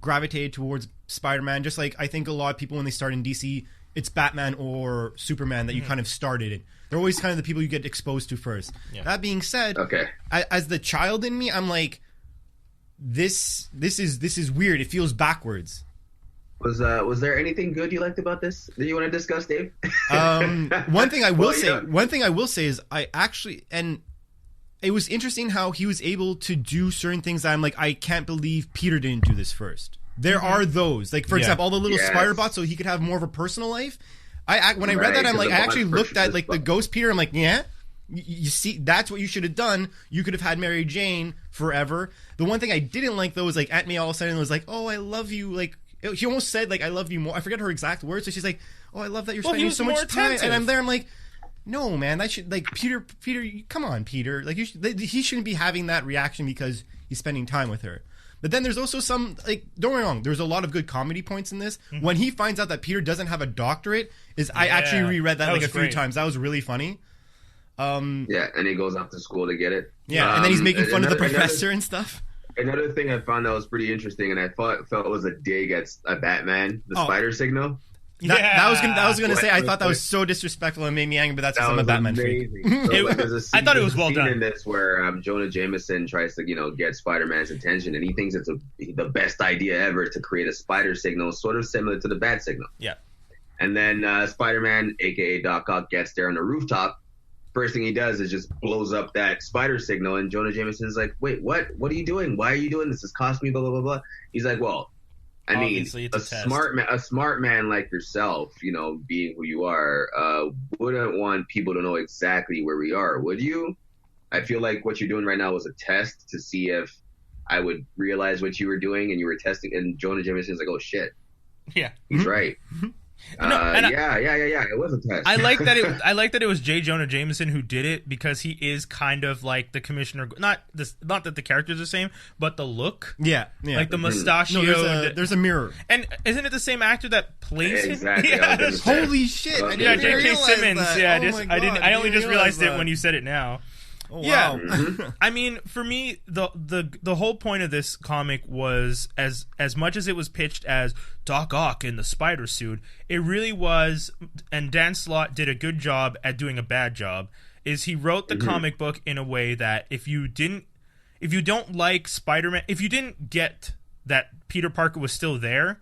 [SPEAKER 3] gravitated towards Spider-Man. Just like I think a lot of people when they start in DC, it's Batman or Superman that you kind of started in. They're always kind of the people you get exposed to first. Yeah. That being said, as the child in me, I'm like, this is weird. It feels backwards.
[SPEAKER 1] Was there anything good you liked about this that you want to discuss, Dave?
[SPEAKER 3] One thing I will say is I actually, and it was interesting how he was able to do certain things that I'm like, I can't believe Peter didn't do this first. There are those, like, for example, all the little spider bots, so he could have more of a personal life. When I read that, I'm like, I actually looked at like the Ghost Peter. I'm like, you see, that's what you should have done. You could have had Mary Jane forever. The one thing I didn't like though was like Aunt May all of a sudden was like, oh, I love you, like, She almost said, like, I love you more. I forget her exact words. So she's like, oh, I love that you're
[SPEAKER 2] Well,
[SPEAKER 3] spending
[SPEAKER 2] he was
[SPEAKER 3] so
[SPEAKER 2] more
[SPEAKER 3] much time.
[SPEAKER 2] attentive.
[SPEAKER 3] And I'm there, I'm like, no, man, that should, like, Peter, come on, Peter. Like, he shouldn't be having that reaction because he's spending time with her. But then there's also some, like, don't get me wrong, there's a lot of good comedy points in this. Mm-hmm. When he finds out that Peter doesn't have a doctorate, I actually reread that like a few times. That was really funny.
[SPEAKER 1] Yeah, and he goes off to school to get it.
[SPEAKER 3] Yeah, and then he's making fun of the professor and stuff.
[SPEAKER 1] Another thing I found that was pretty interesting, and I felt it was a dig at Batman, the spider signal.
[SPEAKER 3] That was gonna say, I thought that was so disrespectful and made me angry, but that's because I'm a Batman freak.
[SPEAKER 2] I thought it was well done.
[SPEAKER 1] In this where Jonah Jameson tries to get Spider-Man's attention, and he thinks it's the best idea ever to create a spider signal, sort of similar to the bat signal.
[SPEAKER 2] Yeah.
[SPEAKER 1] And then Spider-Man, aka Doc Ock, gets there on the rooftop. First thing he does is just blows up that spider signal, and Jonah Jameson's like, "Wait, what? What are you doing? Why are you doing this? This cost me blah blah blah blah." He's like, "Well, I mean, a smart man like yourself, being who you are, wouldn't want people to know exactly where we are, would you? I feel like what you're doing right now was a test to see if I would realize what you were doing, and you were testing." And Jonah Jameson's like, "Oh shit,
[SPEAKER 2] yeah,
[SPEAKER 1] he's right." Yeah. It was a test.
[SPEAKER 2] I like that it was J. Jonah Jameson who did it, because he is kind of like the commissioner. Not that the characters are the same, but the look.
[SPEAKER 3] Yeah.
[SPEAKER 2] Like the mustachio.
[SPEAKER 3] No, there's a mirror.
[SPEAKER 2] And isn't it the same actor that plays
[SPEAKER 1] exactly.
[SPEAKER 2] him?
[SPEAKER 1] Yeah.
[SPEAKER 3] Holy shit!
[SPEAKER 2] Yeah, J.K. Simmons.
[SPEAKER 3] That.
[SPEAKER 2] Yeah, I only just realized it when you said it now.
[SPEAKER 3] Oh,
[SPEAKER 2] yeah,
[SPEAKER 3] wow.
[SPEAKER 2] I mean, for me, the whole point of this comic was, as much as it was pitched as Doc Ock in the spider suit, it really was, and Dan Slott did a good job at doing a bad job, is he wrote the comic book in a way that if you don't like Spider-Man, if you didn't get that Peter Parker was still there,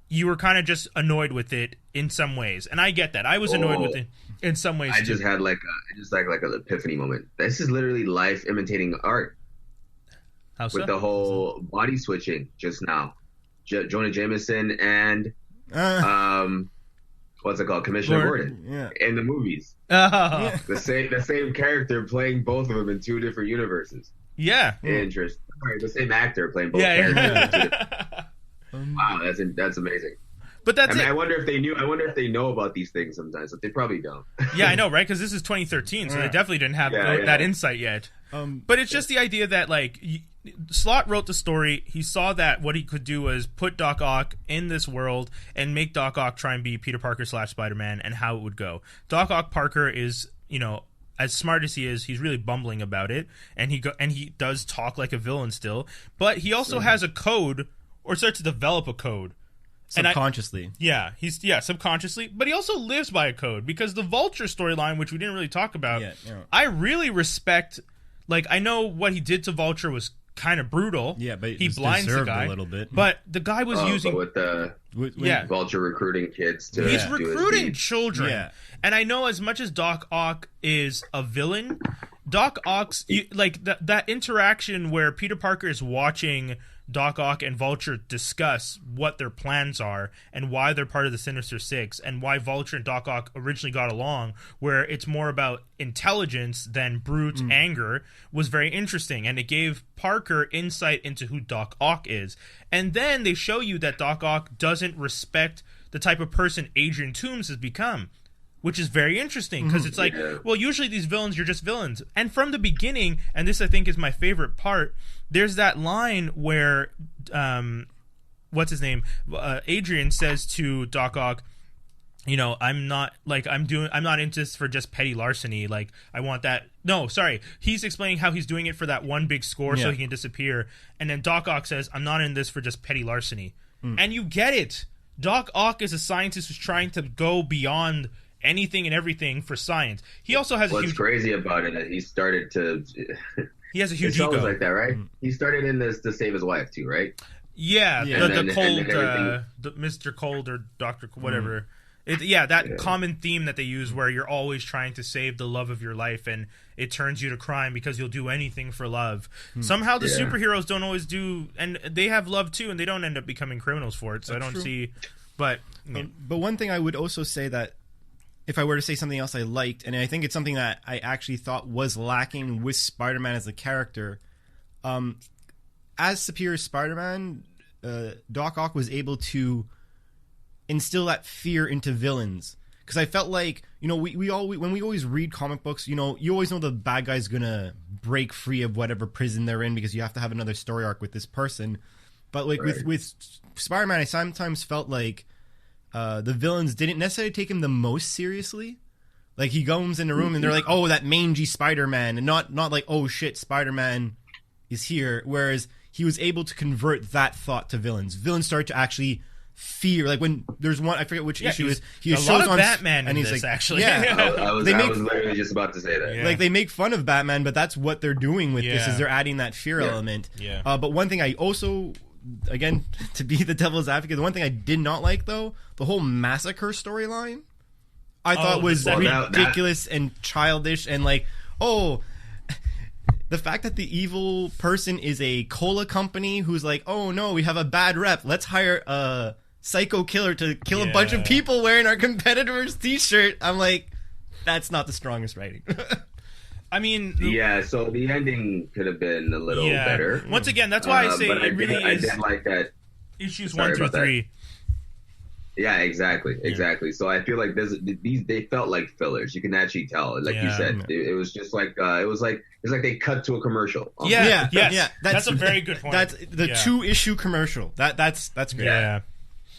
[SPEAKER 2] you were kind of just annoyed with it in some ways. And I get that. I was annoyed with it in some ways,
[SPEAKER 1] I just had like an epiphany moment. This is literally life imitating art.
[SPEAKER 2] How so?
[SPEAKER 1] With the whole body switching just now. Jonah Jameson and what's it called? Commissioner Gordon in the movies.
[SPEAKER 2] Oh.
[SPEAKER 1] The same character playing both of them in two different universes.
[SPEAKER 2] Yeah.
[SPEAKER 1] Interesting. Sorry, the same actor playing both characters. Wow, that's amazing.
[SPEAKER 2] But that's
[SPEAKER 1] I wonder if they knew. I wonder if they know about these things sometimes. But they probably don't.
[SPEAKER 2] Yeah, I know, right? Because this is 2013, so they definitely didn't have that insight yet. But it's just the idea that, like, Slott wrote the story. He saw that what he could do was put Doc Ock in this world and make Doc Ock try and be Peter Parker / Spider-Man, and how it would go. Doc Ock Parker is, as smart as he is, he's really bumbling about it, and he does talk like a villain still. But he also has a code, or starts to develop a code.
[SPEAKER 3] Subconsciously.
[SPEAKER 2] Subconsciously. But he also lives by a code, because the Vulture storyline, which we didn't really talk about, I really respect. Like, I know what he did to Vulture was kind of brutal.
[SPEAKER 3] Yeah, but
[SPEAKER 2] he blinds the guy
[SPEAKER 3] a little bit.
[SPEAKER 2] But the guy was using
[SPEAKER 1] with Vulture recruiting kids to
[SPEAKER 2] he's recruiting
[SPEAKER 1] do
[SPEAKER 2] children.
[SPEAKER 3] Yeah.
[SPEAKER 2] And I know, as much as Doc Ock is a villain, Doc Ock's like that interaction where Peter Parker is watching Doc Ock and Vulture discuss what their plans are and why they're part of the Sinister Six, and why Vulture and Doc Ock originally got along, where it's more about intelligence than brute anger, was very interesting, and it gave Parker insight into who Doc Ock is. And then they show you that Doc Ock doesn't respect the type of person Adrian Toomes has become, which is very interesting, because it's like, well, usually these villains, you're just villains. And from the beginning, and this I think is my favorite part, there's that line where, what's his name? Adrian says to Doc Ock, I'm not into this for just petty larceny. Like, I want that. No, sorry. He's explaining how he's doing it for that one big score so he can disappear. And then Doc Ock says, I'm not in this for just petty larceny. And you get it. Doc Ock is a scientist who's trying to go beyond anything and everything for science. He also has
[SPEAKER 1] What's crazy about it is he started to...
[SPEAKER 2] He has a huge
[SPEAKER 1] ego.
[SPEAKER 2] ego.
[SPEAKER 1] Like that, right? He started in this to save his wife too, right?
[SPEAKER 2] Yeah. The Cold, the Mr. Cold or Dr. whatever. Common theme that they use, where you're always trying to save the love of your life, and it turns you to crime because you'll do anything for love. Somehow the superheroes don't always do, and they have love too, and they don't end up becoming criminals for it. So
[SPEAKER 3] That's
[SPEAKER 2] I don't
[SPEAKER 3] true.
[SPEAKER 2] see. But
[SPEAKER 3] one thing I would also say, that if I were to say something else I liked, and I think it's something that I actually thought was lacking with Spider-Man as a character, as Superior Spider-Man, Doc Ock was able to instill that fear into villains. Because I felt like, you know, when we always read comic books, you know, you always know the bad guy's gonna break free of whatever prison they're in because you have to have another story arc with this person. But like with Spider-Man, I sometimes felt like the villains didn't necessarily take him the most seriously. Like he goes in a room and they're like, "Oh, that mangy Spider-Man," and not like, "Oh shit, Spider-Man is here." Whereas he was able to convert that thought to villains. Villains start to actually fear. Like when there's one, I forget which issue is. He shows
[SPEAKER 2] lot of
[SPEAKER 3] on
[SPEAKER 2] Batman
[SPEAKER 3] and
[SPEAKER 2] in
[SPEAKER 3] he's
[SPEAKER 2] this,
[SPEAKER 3] like,
[SPEAKER 2] actually.
[SPEAKER 3] Yeah,
[SPEAKER 1] I was literally just about to say that.
[SPEAKER 2] Yeah.
[SPEAKER 3] Like they make fun of Batman, but that's what they're doing with this.
[SPEAKER 2] Yeah.
[SPEAKER 3] Is they're adding that fear element.
[SPEAKER 2] Yeah.
[SPEAKER 3] But one thing I also, again, to be the devil's advocate, the one thing I did not like though, the whole massacre storyline, I thought was ridiculous and childish, and like, oh, the fact that the evil person is a cola company who's like, oh no, we have a bad rep, let's hire a psycho killer to kill a bunch of people wearing our competitor's t-shirt. I'm like, that's not the strongest writing.
[SPEAKER 2] I mean,
[SPEAKER 1] yeah. So the ending could have been a little better.
[SPEAKER 2] Once again, that's why I say
[SPEAKER 1] but
[SPEAKER 2] it really is.
[SPEAKER 1] I did like that.
[SPEAKER 2] Issues
[SPEAKER 1] Sorry
[SPEAKER 2] 1 through
[SPEAKER 1] about
[SPEAKER 2] 3.
[SPEAKER 1] Yeah, exactly. So I feel like these they felt like fillers. You can actually tell, like you said, it was just like it was like they cut to a commercial.
[SPEAKER 2] Yeah. That's a very good point.
[SPEAKER 3] That's the 2-issue commercial. That's great.
[SPEAKER 2] Yeah.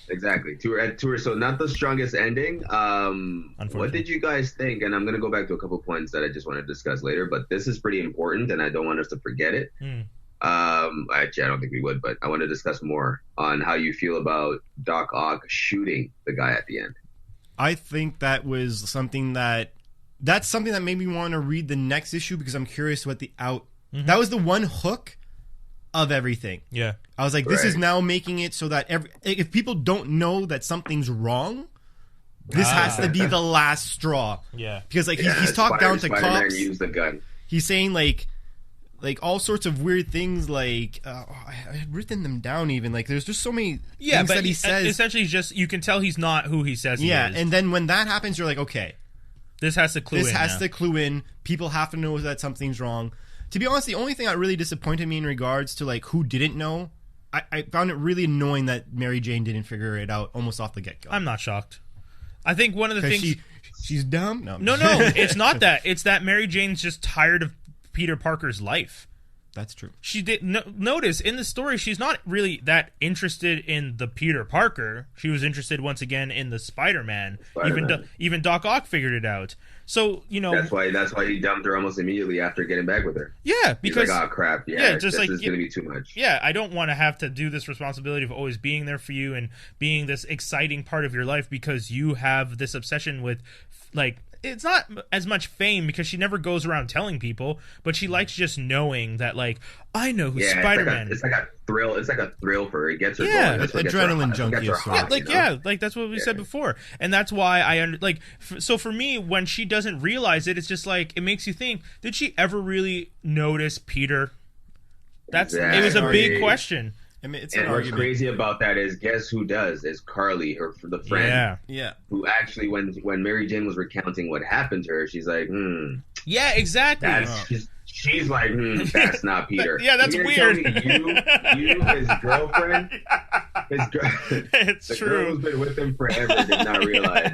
[SPEAKER 1] Exactly. Tour. So not the strongest ending. What did you guys think? And I'm gonna go back to a couple points that I just want to discuss later, but this is pretty important, and I don't want us to forget it. Actually, I don't think we would, but I want to discuss more on how you feel about Doc Ock shooting the guy at the end.
[SPEAKER 3] I think that was something that's something that made me want to read the next issue because I'm curious what that was the one hook of everything.
[SPEAKER 2] Yeah.
[SPEAKER 3] I was like, this is now making it so that if people don't know that something's wrong, this has to be the last straw.
[SPEAKER 2] Yeah.
[SPEAKER 3] Because like he's talked down to
[SPEAKER 1] Spider-Man
[SPEAKER 3] cops.
[SPEAKER 1] used the gun.
[SPEAKER 3] He's saying like all sorts of weird things. Like I had written them down. Even like there's just so many things that he says.
[SPEAKER 2] Essentially, just you can tell he's not who he says he is.
[SPEAKER 3] Yeah, and then when that happens, you're like, okay,
[SPEAKER 2] this has to clue in.
[SPEAKER 3] This has to clue in. People have to know that something's wrong. To be honest, the only thing that really disappointed me in regards to like who didn't know, I found it really annoying that Mary Jane didn't figure it out almost off the get-go.
[SPEAKER 2] I'm not shocked. I think one of the things
[SPEAKER 3] she's dumb.
[SPEAKER 2] No, it's not that. It's that Mary Jane's just tired of Peter Parker's life.
[SPEAKER 3] That's true.
[SPEAKER 2] She did notice in the story she's not really that interested in the Peter Parker. She was interested once again in the Spider-Man. Even Doc Ock figured it out. So, you know,
[SPEAKER 1] that's why he dumped her almost immediately after getting back with her.
[SPEAKER 2] Yeah, because
[SPEAKER 1] he's like, oh crap, just this is gonna be too much.
[SPEAKER 2] Yeah, I don't want to have to do this responsibility of always being there for you and being this exciting part of your life because you have this obsession with like. It's not as much fame because she never goes around telling people, but she likes just knowing that, like, I know who Spider-Man.
[SPEAKER 1] It's like a thrill. It's like a thrill for her. It gets her
[SPEAKER 3] going.
[SPEAKER 1] That's
[SPEAKER 3] adrenaline junkie.
[SPEAKER 2] That's what we said before, and that's why so for me, when she doesn't realize it, it's just like it makes you think: did she ever really notice Peter? It was a big question.
[SPEAKER 3] I mean, it's
[SPEAKER 1] and what's crazy about that is, guess who does? Is Carly, the friend.
[SPEAKER 3] Yeah.
[SPEAKER 1] Who actually, when Mary Jane was recounting what happened to her, she's like,
[SPEAKER 2] Yeah, exactly.
[SPEAKER 1] She's like, that's not Peter.
[SPEAKER 2] Yeah, that's weird.
[SPEAKER 1] You, his girlfriend,
[SPEAKER 2] it's
[SPEAKER 1] the
[SPEAKER 2] true.
[SPEAKER 1] girl who's been with him forever did not realize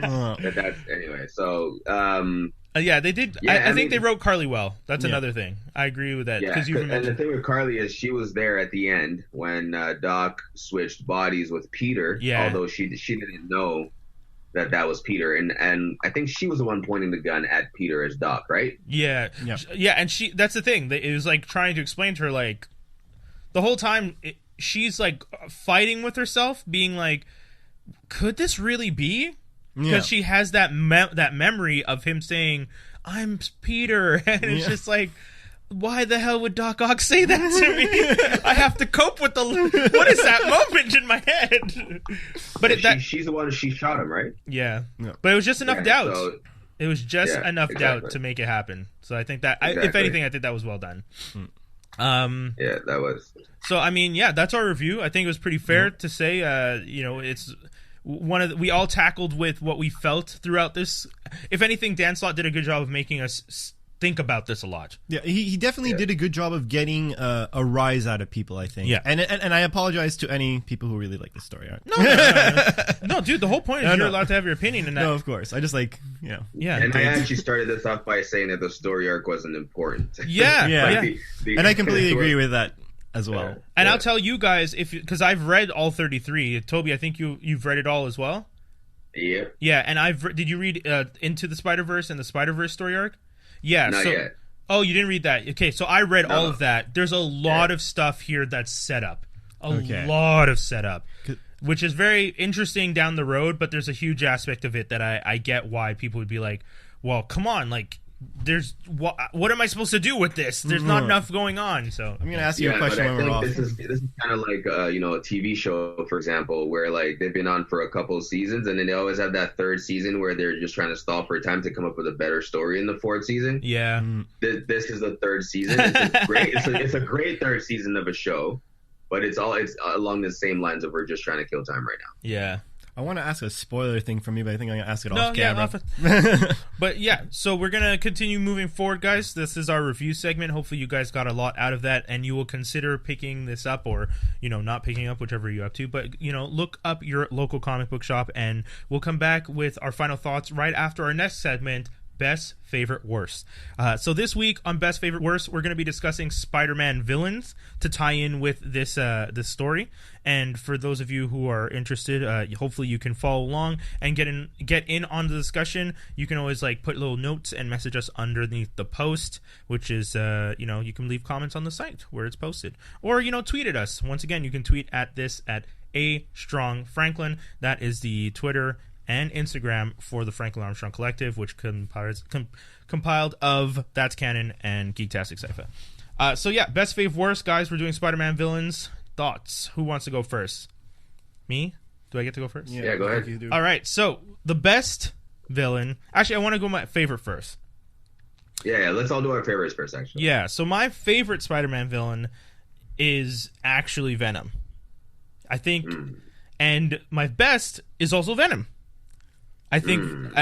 [SPEAKER 1] that's anyway. So,
[SPEAKER 2] yeah, they did. I think they wrote Carly well. That's another thing. I agree with that.
[SPEAKER 1] Yeah, and the thing with Carly is she was there at the end when Doc switched bodies with Peter.
[SPEAKER 2] Yeah.
[SPEAKER 1] Although she didn't know that was Peter, and I think she was the one pointing the gun at Peter as Doc, right?
[SPEAKER 2] Yeah. And that's the thing. It was like trying to explain to her, like, the whole time she's like fighting with herself, being like, could this really be? Because she has that memory of him saying, I'm Peter, and it's just like, why the hell would Doc Ock say that to me? I have to cope with what is that moment in my head? But
[SPEAKER 1] she's the one, she shot him, right?
[SPEAKER 2] Yeah. But it was just enough doubt.
[SPEAKER 1] So,
[SPEAKER 2] it was just enough doubt to make it happen. So I think that, if anything, I think that was well done.
[SPEAKER 1] Yeah, that was.
[SPEAKER 2] So, I mean, that's our review. I think it was pretty fair to say, it's we all tackled with what we felt throughout this. If anything, Dan Slott did a good job of making us think about this a lot.
[SPEAKER 3] Yeah, he definitely did a good job of getting a rise out of people, I think.
[SPEAKER 2] Yeah.
[SPEAKER 3] And I apologize to any people who really like the story.
[SPEAKER 2] No, dude, the whole point is you're allowed to have your opinion in that.
[SPEAKER 3] No, of course. I just like,
[SPEAKER 2] Yeah.
[SPEAKER 1] And I actually started this off by saying that the story arc wasn't important.
[SPEAKER 2] Yeah.
[SPEAKER 3] And I completely agree with that as well.
[SPEAKER 2] And I'll tell you guys, because I've read all 33. Toby, I think you've read it all as well?
[SPEAKER 1] Yeah.
[SPEAKER 2] Yeah, and did you read Into the Spider-Verse and the Spider-Verse story arc? Yeah.
[SPEAKER 1] Not yet.
[SPEAKER 2] Oh, you didn't read that. Okay, so I read all of that. There's a lot of stuff here that's set up. A lot of setup. Which is very interesting down the road, but there's a huge aspect of it that I get why people would be like, well, come on, like, there's what am I supposed to do with this? There's not enough going on. So
[SPEAKER 3] I'm going to ask you a question when we're off.
[SPEAKER 1] This is kind of like a TV show, for example, where like they've been on for a couple of seasons, and then they always have that third season where they're just trying to stall for time to come up with a better story in the fourth season.
[SPEAKER 2] Yeah,
[SPEAKER 1] this is the third season. It's great. It's a great third season of a show, but it's along the same lines of we're just trying to kill time right now.
[SPEAKER 2] Yeah.
[SPEAKER 3] I want to ask a spoiler thing from you, but I think I'm going to ask it off camera.
[SPEAKER 2] But yeah, so we're going to continue moving forward, guys. This is our review segment. Hopefully you guys got a lot out of that, and you will consider picking this up or, not picking up, whichever you're up to. But, look up your local comic book shop, and we'll come back with our final thoughts right after our next segment, Best, Favorite, Worst. So this week on Best, Favorite, Worst, we're going to be discussing Spider-Man villains to tie in with this story. And for those of you who are interested, hopefully you can follow along and get in on the discussion. You can always put little notes and message us underneath the post, which is you can leave comments on the site where it's posted, or tweet at us. Once again, you can tweet at this at A Strong Franklin. That is the Twitter and Instagram for the Franklin Armstrong Collective, which compiled of That's Canon and Geektastic Sci-Fi. So yeah, best, fave, worst, guys. We're doing Spider-Man villains. Thoughts? Who wants to go first? Me? Do I get to go first?
[SPEAKER 1] Yeah, go ahead.
[SPEAKER 2] All right. So the best villain. Actually, I want to go my favorite first.
[SPEAKER 1] Yeah. Let's all do our favorites first. Actually.
[SPEAKER 2] Yeah. So my favorite Spider-Man villain is actually Venom. I think, and my best is also Venom. I think,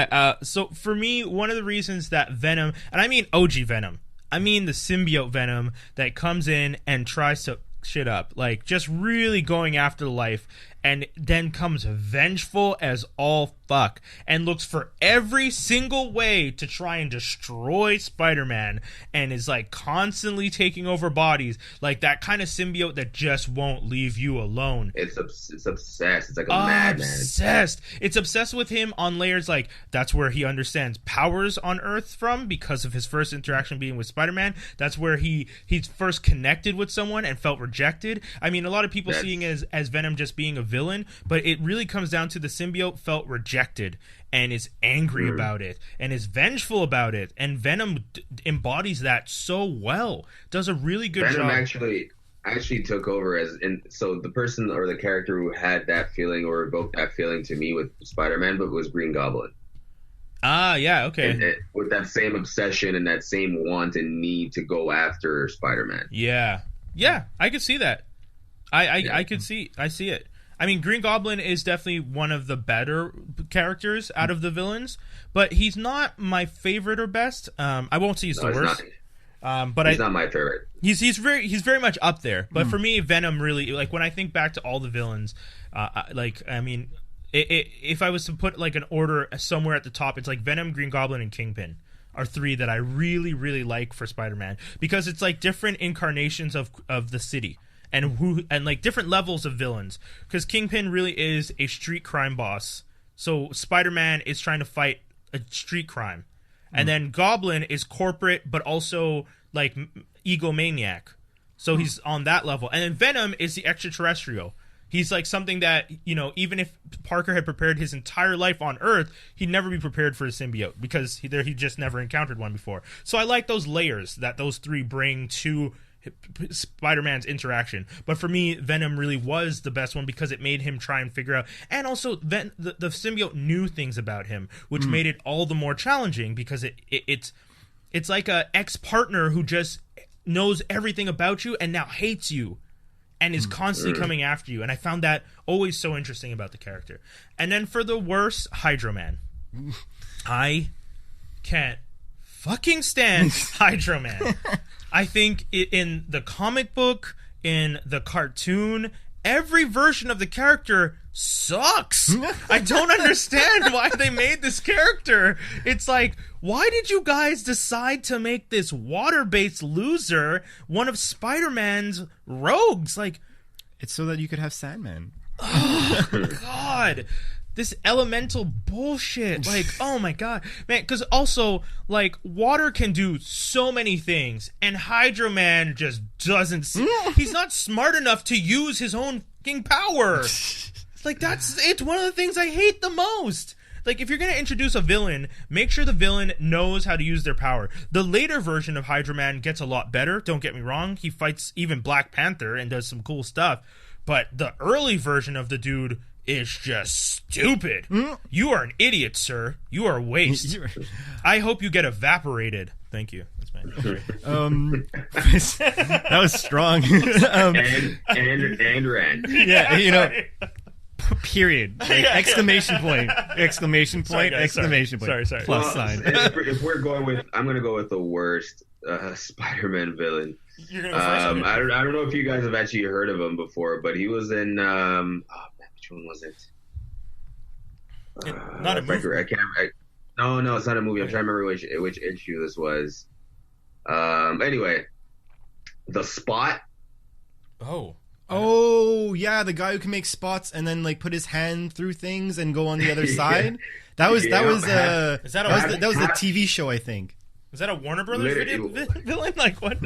[SPEAKER 2] so for me, one of the reasons that Venom, and I mean OG Venom, I mean the symbiote Venom that comes in and tries to shit up, just really going after life, and then comes vengeful as all fuck and looks for every single way to try and destroy Spider-Man, and is constantly taking over bodies, that kind of symbiote that just won't leave you alone.
[SPEAKER 1] It's obsessed. It's like a madman.
[SPEAKER 2] Obsessed. It's obsessed with him on layers that's where he understands powers on Earth from, because of his first interaction being with Spider-Man. That's where he's first connected with someone and felt rejected. I mean, a lot of people seeing it as Venom just being a villain, but it really comes down to the symbiote felt rejected and is angry about it and is vengeful about it, and Venom embodies that so well. Does a really good job.
[SPEAKER 1] Venom actually took over so the person or the character who had that feeling or evoked that feeling to me with Spider-Man, but was Green Goblin.
[SPEAKER 2] Yeah, okay.
[SPEAKER 1] And with that same obsession and that same want and need to go after Spider-Man.
[SPEAKER 2] Yeah, I could see that. I see it. I mean, Green Goblin is definitely one of the better characters out of the villains, but he's not my favorite or best. I won't say he's the worst. But
[SPEAKER 1] he's not my favorite.
[SPEAKER 2] He's very much up there. But for me, Venom really, when I think back to all the villains, if I was to put an order somewhere at the top, it's Venom, Green Goblin, and Kingpin are three that I really, really like for Spider-Man, because it's different incarnations of the city. And different levels of villains, because Kingpin really is a street crime boss. So Spider-Man is trying to fight a street crime, and then Goblin is corporate, but also egomaniac. So he's on that level, and then Venom is the extraterrestrial. He's something that even if Parker had prepared his entire life on Earth, he'd never be prepared for a symbiote, because he just never encountered one before. So I like those layers that those three bring to Spider-Man's interaction. But for me, Venom really was the best one, because it made him try and figure out, and also the symbiote knew things about him, which made it all the more challenging, because it's like a ex-partner who just knows everything about you and now hates you and is constantly coming after you. And I found that always so interesting about the character. And then for the worst, Hydro Man. I can't fucking stand Hydro Man. I think in the comic book, in the cartoon, every version of the character sucks. I don't understand why they made this character. It's like, why did you guys decide to make this water-based loser one of Spider-Man's rogues? Like,
[SPEAKER 3] it's so that you could have Sandman.
[SPEAKER 2] Oh, God. This elemental bullshit. Like, oh my God. Man, because also, like, water can do so many things, and Hydro Man just doesn't. He's not smart enough to use his own fucking power. Like, it's one of the things I hate the most. Like, if you're going to introduce a villain, make sure the villain knows how to use their power. The later version of Hydro Man gets a lot better, don't get me wrong. He fights even Black Panther and does some cool stuff. But the early version of the dude is just stupid. You are an idiot, sir. You are a waste. I hope you get evaporated. Thank you. That's my
[SPEAKER 3] that was strong.
[SPEAKER 1] And ran.
[SPEAKER 3] Yeah, you know. Period. Like, exclamation point. Exclamation point.
[SPEAKER 2] Sorry, guys,
[SPEAKER 3] exclamation point.
[SPEAKER 2] Sorry.
[SPEAKER 3] Plus sign.
[SPEAKER 1] If we're going with, I'm going to go with the worst Spider-Man villain.
[SPEAKER 2] You're gonna go first.
[SPEAKER 1] I don't know if you guys have actually heard of him before, but he was in. Which one was it?
[SPEAKER 2] Not a movie.
[SPEAKER 1] No, it's not a movie. I'm trying to remember which issue this was. Anyway, The Spot.
[SPEAKER 3] Oh yeah, the guy who can make spots and then like put his hand through things and go on the other side. That was the TV show, I think.
[SPEAKER 2] Is that a Warner Brothers villain? Like, what?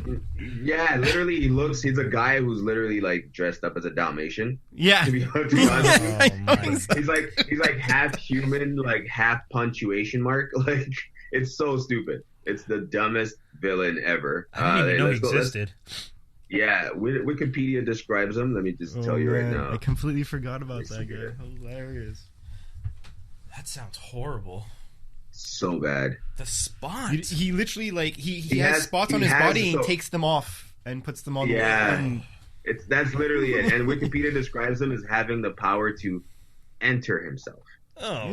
[SPEAKER 1] Yeah, literally, he's a guy who's literally like dressed up as a Dalmatian.
[SPEAKER 3] Yeah,
[SPEAKER 1] to be honest. He's like half human, like half punctuation mark. Like, it's so stupid. It's the dumbest villain ever.
[SPEAKER 2] I didn't even know he existed.
[SPEAKER 1] Yeah, Wikipedia describes him. Let me just tell you right now.
[SPEAKER 3] I completely forgot about that guy. Hilarious.
[SPEAKER 2] That sounds horrible.
[SPEAKER 1] So bad.
[SPEAKER 2] The Spot.
[SPEAKER 3] He literally like he has spots on his body and takes them off and puts them on.
[SPEAKER 1] That's literally it. And Wikipedia describes him as having the power to enter himself.
[SPEAKER 2] Oh,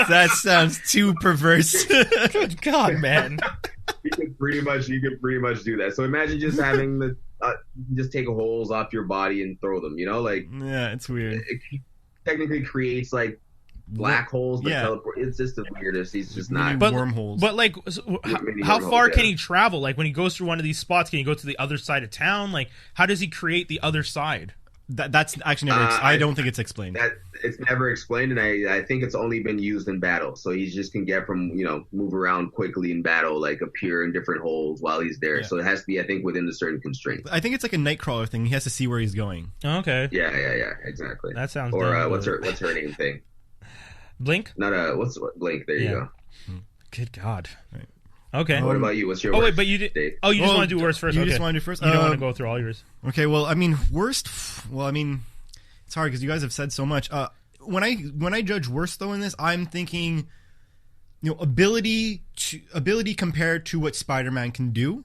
[SPEAKER 3] that sounds too perverse.
[SPEAKER 2] Good God, man.
[SPEAKER 1] You could pretty much do that. So imagine just having just take holes off your body and throw them. You know, like,
[SPEAKER 3] yeah, it's weird.
[SPEAKER 1] It technically creates like black holes that teleport. It's just the weirdest. He's just not
[SPEAKER 3] wormholes.
[SPEAKER 2] But like, how far can he travel? Like, when he goes through one of these spots, can he go to the other side of town? Like, how does he create the other side?
[SPEAKER 3] That's actually never. I don't think it's explained.
[SPEAKER 1] It's never explained, and I think it's only been used in battle. So he just can get from move around quickly in battle, like appear in different holes while he's there. Yeah. So it has to be, I think, within the certain constraints.
[SPEAKER 3] I think it's like a Nightcrawler thing. He has to see where he's going.
[SPEAKER 2] Okay.
[SPEAKER 1] Yeah, exactly.
[SPEAKER 2] That sounds.
[SPEAKER 1] Or what's her name thing?
[SPEAKER 2] Blink.
[SPEAKER 1] Not what's Blink? There you go.
[SPEAKER 2] Good God. Right. Okay.
[SPEAKER 1] What about you? What's your worst?
[SPEAKER 2] Oh, wait, but you did.
[SPEAKER 1] Dave?
[SPEAKER 2] Oh, you just want to do worst first?
[SPEAKER 3] You just want to do first?
[SPEAKER 2] You don't want to go through all yours.
[SPEAKER 3] Okay, well, I mean, worst. Well, I mean, it's hard because you guys have said so much. When I judge worst though in this, I'm thinking, ability compared to what Spider-Man can do.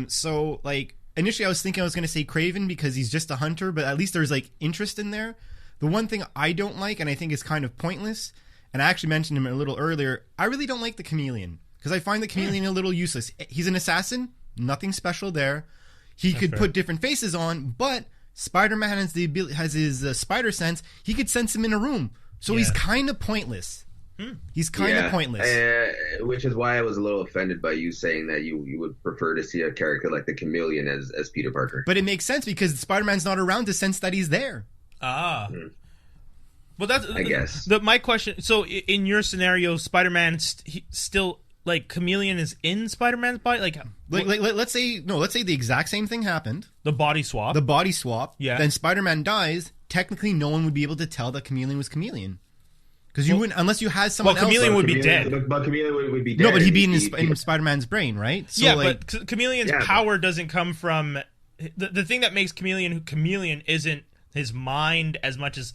[SPEAKER 3] So like initially, I was thinking I was going to say Kraven because he's just a hunter, but at least there's like interest in there. The one thing I don't like, and I think is kind of pointless, and I actually mentioned him a little earlier, I really don't like the Chameleon. Because I find the Chameleon a little useless. He's an assassin, nothing special there. He could put different faces on, but Spider-Man has his spider sense. He could sense him in a room, so he's kind of pointless. He's kind of pointless.
[SPEAKER 1] Which is why I was a little offended by you saying that you would prefer to see a character like the Chameleon as Peter Parker.
[SPEAKER 3] But it makes sense because Spider-Man's not around to sense that he's there.
[SPEAKER 2] Well, that's
[SPEAKER 1] I guess.
[SPEAKER 2] My question. So in your scenario, Spider-Man still. Like, Chameleon is in Spider-Man's body? Like
[SPEAKER 3] let's say the exact same thing happened.
[SPEAKER 2] The body swap.
[SPEAKER 3] Yeah. Then Spider-Man dies. Technically, no one would be able to tell that Chameleon was Chameleon. Because you wouldn't, unless you had someone else.
[SPEAKER 2] Chameleon would be dead.
[SPEAKER 1] But Chameleon would be dead.
[SPEAKER 3] No, but he'd be in Spider-Man's brain, right? So
[SPEAKER 2] but Chameleon's power doesn't come from... The thing that makes Chameleon isn't his mind as much as...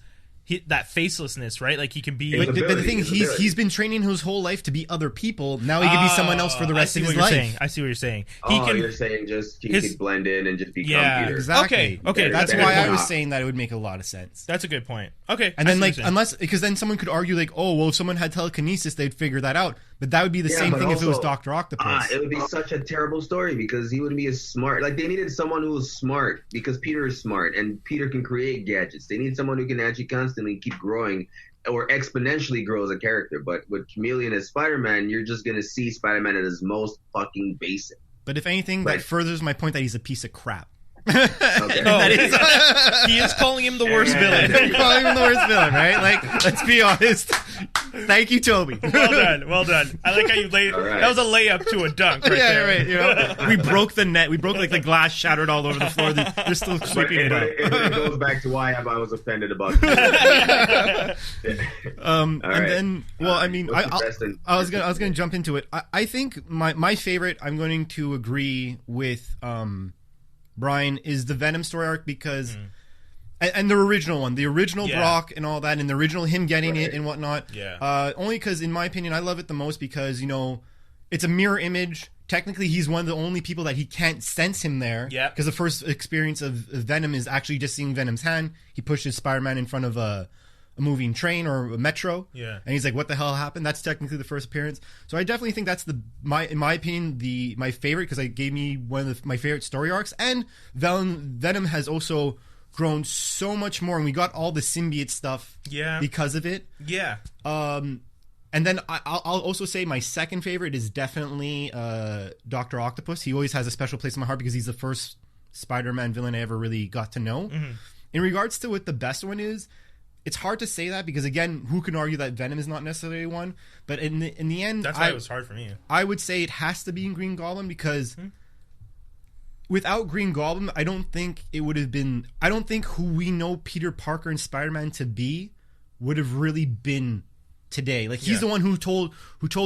[SPEAKER 2] that facelessness, right? Like, he can be...
[SPEAKER 3] But the thing is, he's been training his whole life to be other people. Now he can be someone else for the rest of his life.
[SPEAKER 2] I see what you're saying.
[SPEAKER 1] You're saying just he could blend in and just become Peter.
[SPEAKER 3] Exactly.
[SPEAKER 2] Okay.
[SPEAKER 3] That's why I was saying that it would make a lot of sense.
[SPEAKER 2] That's a good point. Okay.
[SPEAKER 3] And then, because then someone could argue, like, oh, well, if someone had telekinesis, they'd figure that out. But that would be the same thing if it was Dr. Octopus.
[SPEAKER 1] It would be such a terrible story because he wouldn't be as smart. Like, they needed someone who was smart because Peter is smart and Peter can create gadgets. They need someone who can actually constantly keep growing or exponentially grow as a character. But with Chameleon as Spider-Man, you're just going to see Spider-Man at his most fucking basic.
[SPEAKER 3] But if anything, that furthers my point that he's a piece of crap.
[SPEAKER 2] Okay. He is calling him the worst villain.
[SPEAKER 3] Calling him the worst villain, right? Like, let's be honest. Thank you, Toby.
[SPEAKER 2] Well done. I like how you laid. Right. That was a layup to a dunk, right there.
[SPEAKER 3] Right. You know, we broke the net. We broke like the glass shattered all over the floor. They're still sweeping it up.
[SPEAKER 1] It goes back to why I was offended about it.
[SPEAKER 3] And then, well, I mean, I was gonna jump into it. I think my favorite. I'm going to agree with Brian is the Venom story arc because and the original one, the original Brock and all that, and the original him getting it and whatnot. Only because, in my opinion, I love it the most because, you know, it's a mirror image. Technically, he's one of the only people that he can't sense him there. Because the first experience of Venom is actually just seeing Venom's hand. He pushes Spider-Man in front of a moving train or a metro. And he's like, what the hell happened? That's technically the first appearance. So I definitely think that's in my opinion, my favorite, because it gave me one of my favorite story arcs. And Venom has also grown so much more, and we got all the symbiote stuff because of it. And then I'll also say my second favorite is definitely Dr. Octopus. He always has a special place in my heart because he's the first Spider-Man villain I ever really got to know. In regards to what the best one is, it's hard to say that because, again, who can argue that Venom is not necessarily one? But in the end,
[SPEAKER 2] that's why it was hard for me.
[SPEAKER 3] I would say it has to be in Green Goblin because without Green Goblin, I don't think it would have been. I don't think who we know Peter Parker and Spider-Man to be would have really been today. Like, he's the one who told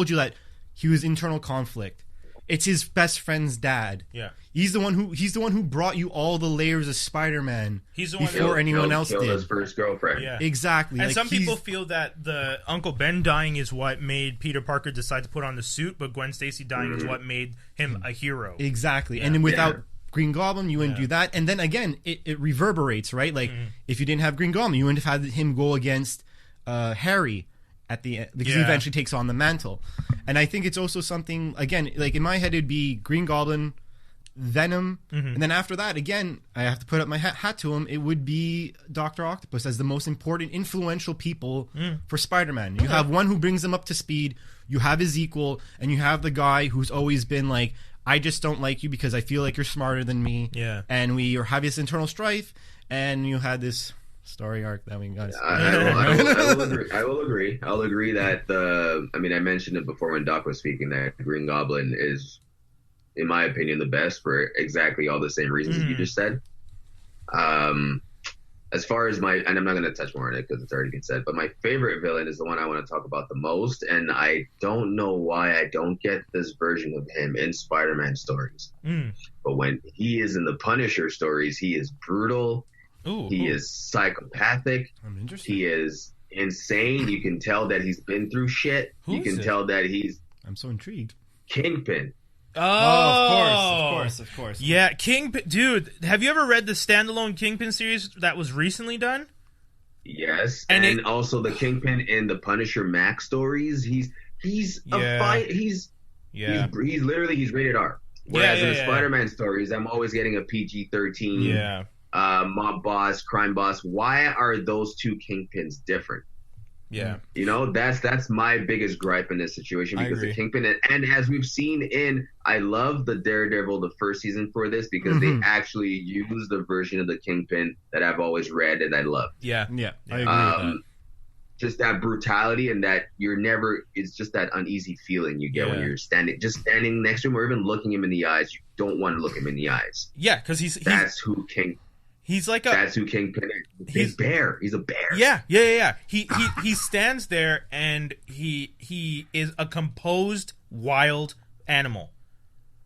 [SPEAKER 3] you that he was internal conflict. It's his best friend's dad. He's the one who brought you all the layers of Spider-Man before anyone else did.
[SPEAKER 1] His first girlfriend.
[SPEAKER 3] Exactly.
[SPEAKER 2] And like, some people feel that the Uncle Ben dying is what made Peter Parker decide to put on the suit, but Gwen Stacy dying is what made him a hero.
[SPEAKER 3] Exactly. And then without Green Goblin, you wouldn't do that. And then again, it reverberates, right? Like, if you didn't have Green Goblin, you wouldn't have had him go against Harry at the end, because he eventually takes on the mantle. And I think it's also something, again, like in my head, it'd be Green Goblin, Venom, and then after that, again, I have to put up my hat to him, it would be Dr. Octopus as the most important, influential people for Spider-Man. You have one who brings him up to speed, you have his equal, and you have the guy who's always been like, I just don't like you because I feel like you're smarter than me, and we have this internal strife, and you had this story arc that we got.
[SPEAKER 1] I will agree. I'll agree that I mentioned it before when Doc was speaking that Green Goblin is, in my opinion, the best for exactly all the same reasons you just said. As far as and I'm not going to touch more on it because it's already been said, but my favorite villain is the one I want to talk about the most, and I don't know why I don't get this version of him in Spider-Man stories. But when he is in the Punisher stories, he is brutal. He is psychopathic. He is insane. You can tell that he's been through shit. You can tell that he's...
[SPEAKER 3] I'm so intrigued.
[SPEAKER 1] Kingpin.
[SPEAKER 3] Of course.
[SPEAKER 2] Yeah, Kingpin. Dude, have you ever read the standalone Kingpin series that was recently done?
[SPEAKER 1] Yes. And also the Kingpin in the Punisher Max stories. He's a fight. He's rated R. Whereas in the Spider-Man stories, I'm always getting a PG-13. Mob boss, crime boss. Why are those two Kingpins different? You know, that's my biggest gripe in this situation because the Kingpin, and as we've seen I love the Daredevil, the first season for this because they actually use the version of the Kingpin that I've always read and I love.
[SPEAKER 3] I agree with that.
[SPEAKER 1] Just that brutality and that it's just that uneasy feeling you get when you're standing next to him or even looking him in the eyes. You don't want to look him in the eyes.
[SPEAKER 2] Yeah, because
[SPEAKER 1] that's who King.
[SPEAKER 2] He's like
[SPEAKER 1] that's who Kingpin is. He's bear. He's a bear.
[SPEAKER 2] Yeah. He stands there and he is a composed wild animal.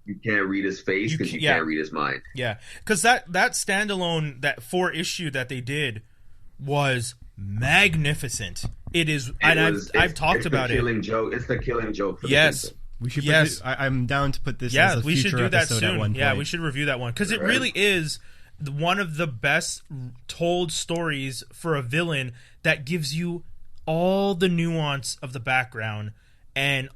[SPEAKER 1] You can't read his face because you can't read his mind.
[SPEAKER 2] Yeah, because that standalone, that 4-issue that they did was magnificent. I've talked about it.
[SPEAKER 1] It's the killing joke. For
[SPEAKER 2] yes.
[SPEAKER 3] We should. I'm down to put this. as a
[SPEAKER 2] we should do that soon.
[SPEAKER 3] At one point.
[SPEAKER 2] We should review that one because it really is one of the best told stories for a villain that gives you all the nuance of the background and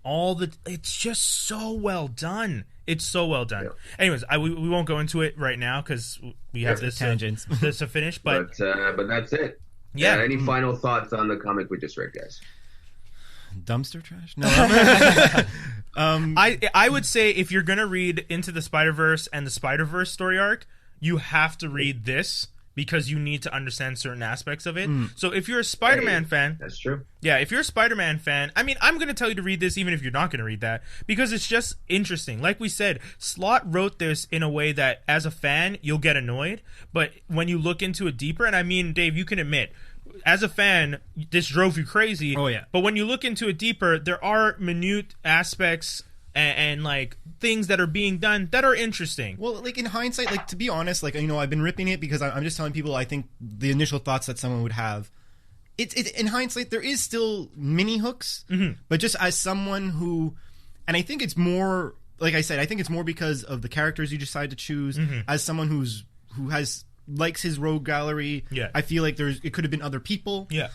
[SPEAKER 2] it's just so well done. It's so well done. Yeah. Anyways, we won't go into it right now because we have this tangents this to finish. But
[SPEAKER 1] that's it. Yeah. Any final thoughts on the comic we just read, guys?
[SPEAKER 3] Dumpster trash? No.
[SPEAKER 2] I would say if you're gonna read Into the Spider-Verse and the Spider-Verse story arc, you have to read this because you need to understand certain aspects of it. So if you're a Spider-Man fan,
[SPEAKER 1] that's true.
[SPEAKER 2] Yeah, if you're a Spider-Man fan, I mean, I'm gonna tell you to read this even if you're not gonna read that because it's just interesting. Like we said, Slott wrote this in a way that as a fan you'll get annoyed, but when you look into it deeper, and I mean, Dave, you can admit, as a fan, this drove you crazy.
[SPEAKER 3] Oh, yeah.
[SPEAKER 2] But when you look into it deeper, there are minute aspects and like things that are being done that are interesting.
[SPEAKER 3] Well, like in hindsight, like to be honest, like, you know, I've been ripping it because I'm just telling people I think the initial thoughts that someone would have. It's in hindsight, there is still mini hooks, but just as someone who, and I think it's more, like I said, I think it's more because of the characters you decide to choose. As someone who likes his rogue gallery.
[SPEAKER 2] Yeah.
[SPEAKER 3] I feel like it could have been other people.
[SPEAKER 2] Yeah.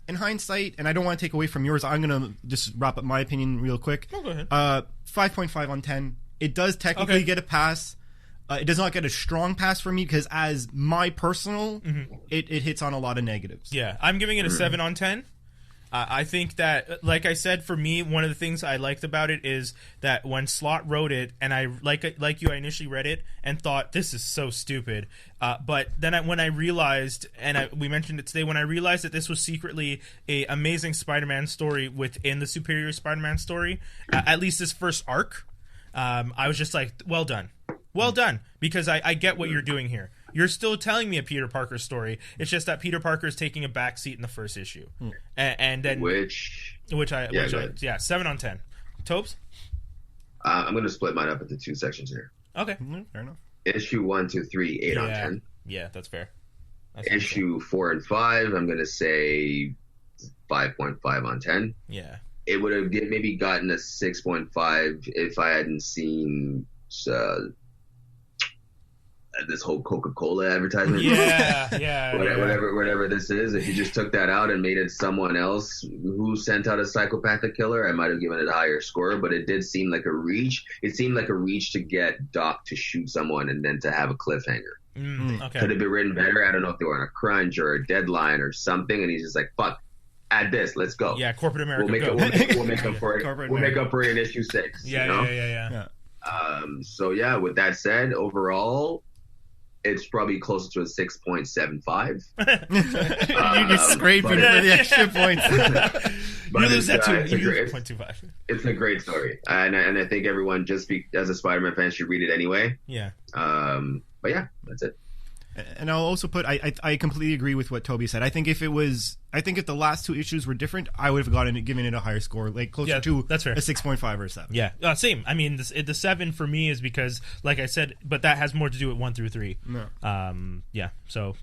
[SPEAKER 3] In hindsight, and I don't want to take away from yours, I'm gonna just wrap up my opinion real quick.
[SPEAKER 2] Oh, go ahead.
[SPEAKER 3] 5.5 on 10. It does technically get a pass. It does not get a strong pass for me because as my personal, it hits on a lot of negatives.
[SPEAKER 2] Yeah, I'm giving it a 7 on 10. I think that, like I said, for me, one of the things I liked about it is that when Slott wrote it, and I like you, I initially read it and thought this is so stupid. But then when I realized, and we mentioned it today, when I realized that this was secretly a amazing Spider-Man story within the Superior Spider-Man story, at least this first arc, I was just like, well done, because I get what you're doing here. You're still telling me a Peter Parker story. It's just that Peter Parker is taking a back seat in the first issue, and then 7 on 10. Tobes?
[SPEAKER 1] I'm going to split mine up into two sections here.
[SPEAKER 2] Okay,
[SPEAKER 3] fair enough.
[SPEAKER 1] Issue 1 to 3, 8 on 10.
[SPEAKER 2] Yeah, that's fair.
[SPEAKER 1] Issue 4 and 5, I'm going to say 5.5 on 10.
[SPEAKER 2] Yeah,
[SPEAKER 1] it would have maybe gotten a 6.5 if I hadn't seen this whole Coca-Cola advertisement. Whatever this is. If you just took that out and made it someone else who sent out a psychopathic killer, I might have given it a higher score, but it did seem like a reach. It seemed like a reach to get Doc to shoot someone and then to have a cliffhanger.
[SPEAKER 2] Okay.
[SPEAKER 1] Could have been written better. I don't know if they were on a crunch or a deadline or something, and he's just like, fuck, add this, let's go.
[SPEAKER 2] Yeah, corporate America.
[SPEAKER 1] We'll make up for it. We'll make up for it in issue 6.
[SPEAKER 2] Yeah.
[SPEAKER 1] So yeah, with that said, overall, it's probably closer to a 6.75.
[SPEAKER 3] You're scraping for the extra points.
[SPEAKER 2] You lose that too. 0.25.
[SPEAKER 1] It's a great story, and I think everyone, as a Spider-Man fan, should read it anyway.
[SPEAKER 2] Yeah.
[SPEAKER 1] But yeah, that's it.
[SPEAKER 3] And I'll also put, I completely agree with what Toby said. I think if the last two issues were different, I would have given it a higher score, like closer to
[SPEAKER 2] that's fair.
[SPEAKER 3] A 6.5 or a 7.
[SPEAKER 2] Yeah, same. I mean, the 7 for me is because, like I said, but that has more to do with 1 through 3.
[SPEAKER 3] No.
[SPEAKER 2] Yeah. So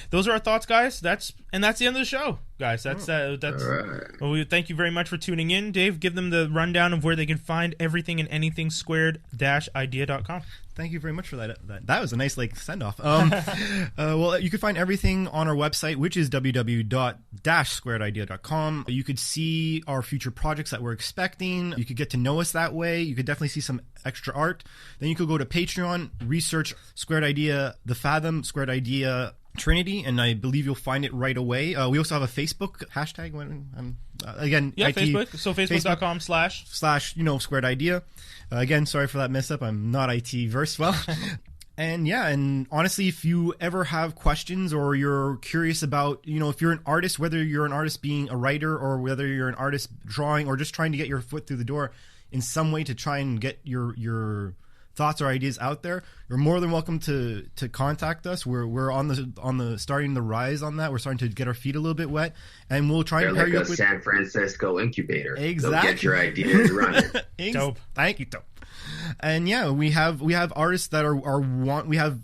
[SPEAKER 2] those are our thoughts, guys. That's the end of the show, guys. That's.
[SPEAKER 1] All right.
[SPEAKER 2] Well, we thank you very much for tuning in, Dave. Give them the rundown of where they can find everything and anything squared-idea.com.
[SPEAKER 3] Thank you very much for that. That was a nice send off. Well, you can find everything on our website, which is www.squaredidea.com. You could see our future projects that we're expecting. You could get to know us that way. You could definitely see some extra art. Then you could go to Patreon, research Squared Idea, The Fathom, Squared Idea Trinity, and I believe you'll find it right away. We also have a Facebook hashtag. Again,
[SPEAKER 2] yeah,
[SPEAKER 3] IT,
[SPEAKER 2] Facebook. So facebook.com/
[SPEAKER 3] Squared Idea. Again, sorry for that mess up. I'm not IT versed well. And honestly, if you ever have questions or you're curious about, if you're an artist, whether you're an artist being a writer or whether you're an artist drawing or just trying to get your foot through the door in some way to try and get your thoughts or ideas out there, you're more than welcome to contact us. We're on the starting the rise on that. We're starting to get our feet a little bit wet, and we'll try and pair you up with
[SPEAKER 1] San Francisco incubator.
[SPEAKER 3] Exactly.
[SPEAKER 1] They'll get your ideas running.
[SPEAKER 2] Dope.
[SPEAKER 3] Thank you, Dope. And yeah, we have artists that we have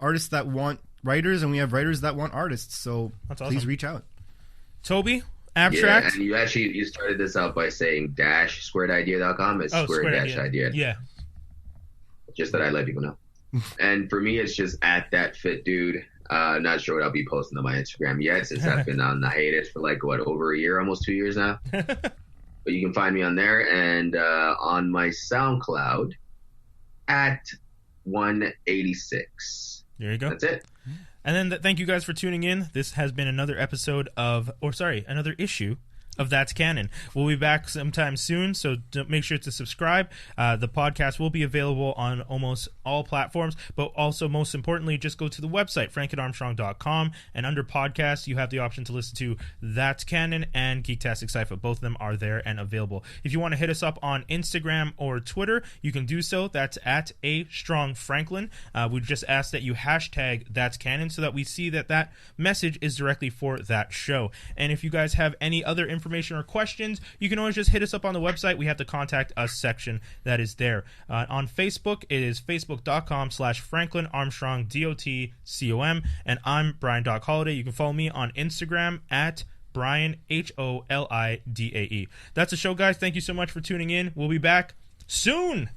[SPEAKER 3] artists that want writers, and we have writers that want artists. So please reach out.
[SPEAKER 2] Toby, abstract.
[SPEAKER 1] Yeah, and you started this out by saying -squaredidea.com. It's squared-idea.
[SPEAKER 2] Yeah.
[SPEAKER 1] Just that I let people know. And for me, it's just at that fit dude. Not sure what I'll be posting on my Instagram yet, since I've been on the hiatus for over a year, almost 2 years now. But you can find me on there and on my SoundCloud at 186.
[SPEAKER 2] There you go.
[SPEAKER 1] That's it.
[SPEAKER 2] And then thank you guys for tuning in. This has been another another issue of That's Canon. We'll be back sometime soon, so make sure to subscribe. The podcast will be available on almost all platforms, but also, most importantly, just go to the website, franklandarmstrong.com, and under podcasts, you have the option to listen to That's Canon and Geektastic Sci-Fi. Both of them are there and available. If you want to hit us up on Instagram or Twitter, you can do so. That's at @AStrongFranklin. We just ask that you hashtag That's Canon so that we see that message is directly for that show. And if you guys have any other information or questions, you can always just hit us up on the website. We have the Contact Us section that is there. On Facebook, it is facebook.com/Franklin Armstrong DOTCOM, and I'm Brian Doc Holiday. You can follow me on Instagram at Brian HOLIDAE. That's the show, guys. Thank you so much for tuning in. We'll be back soon.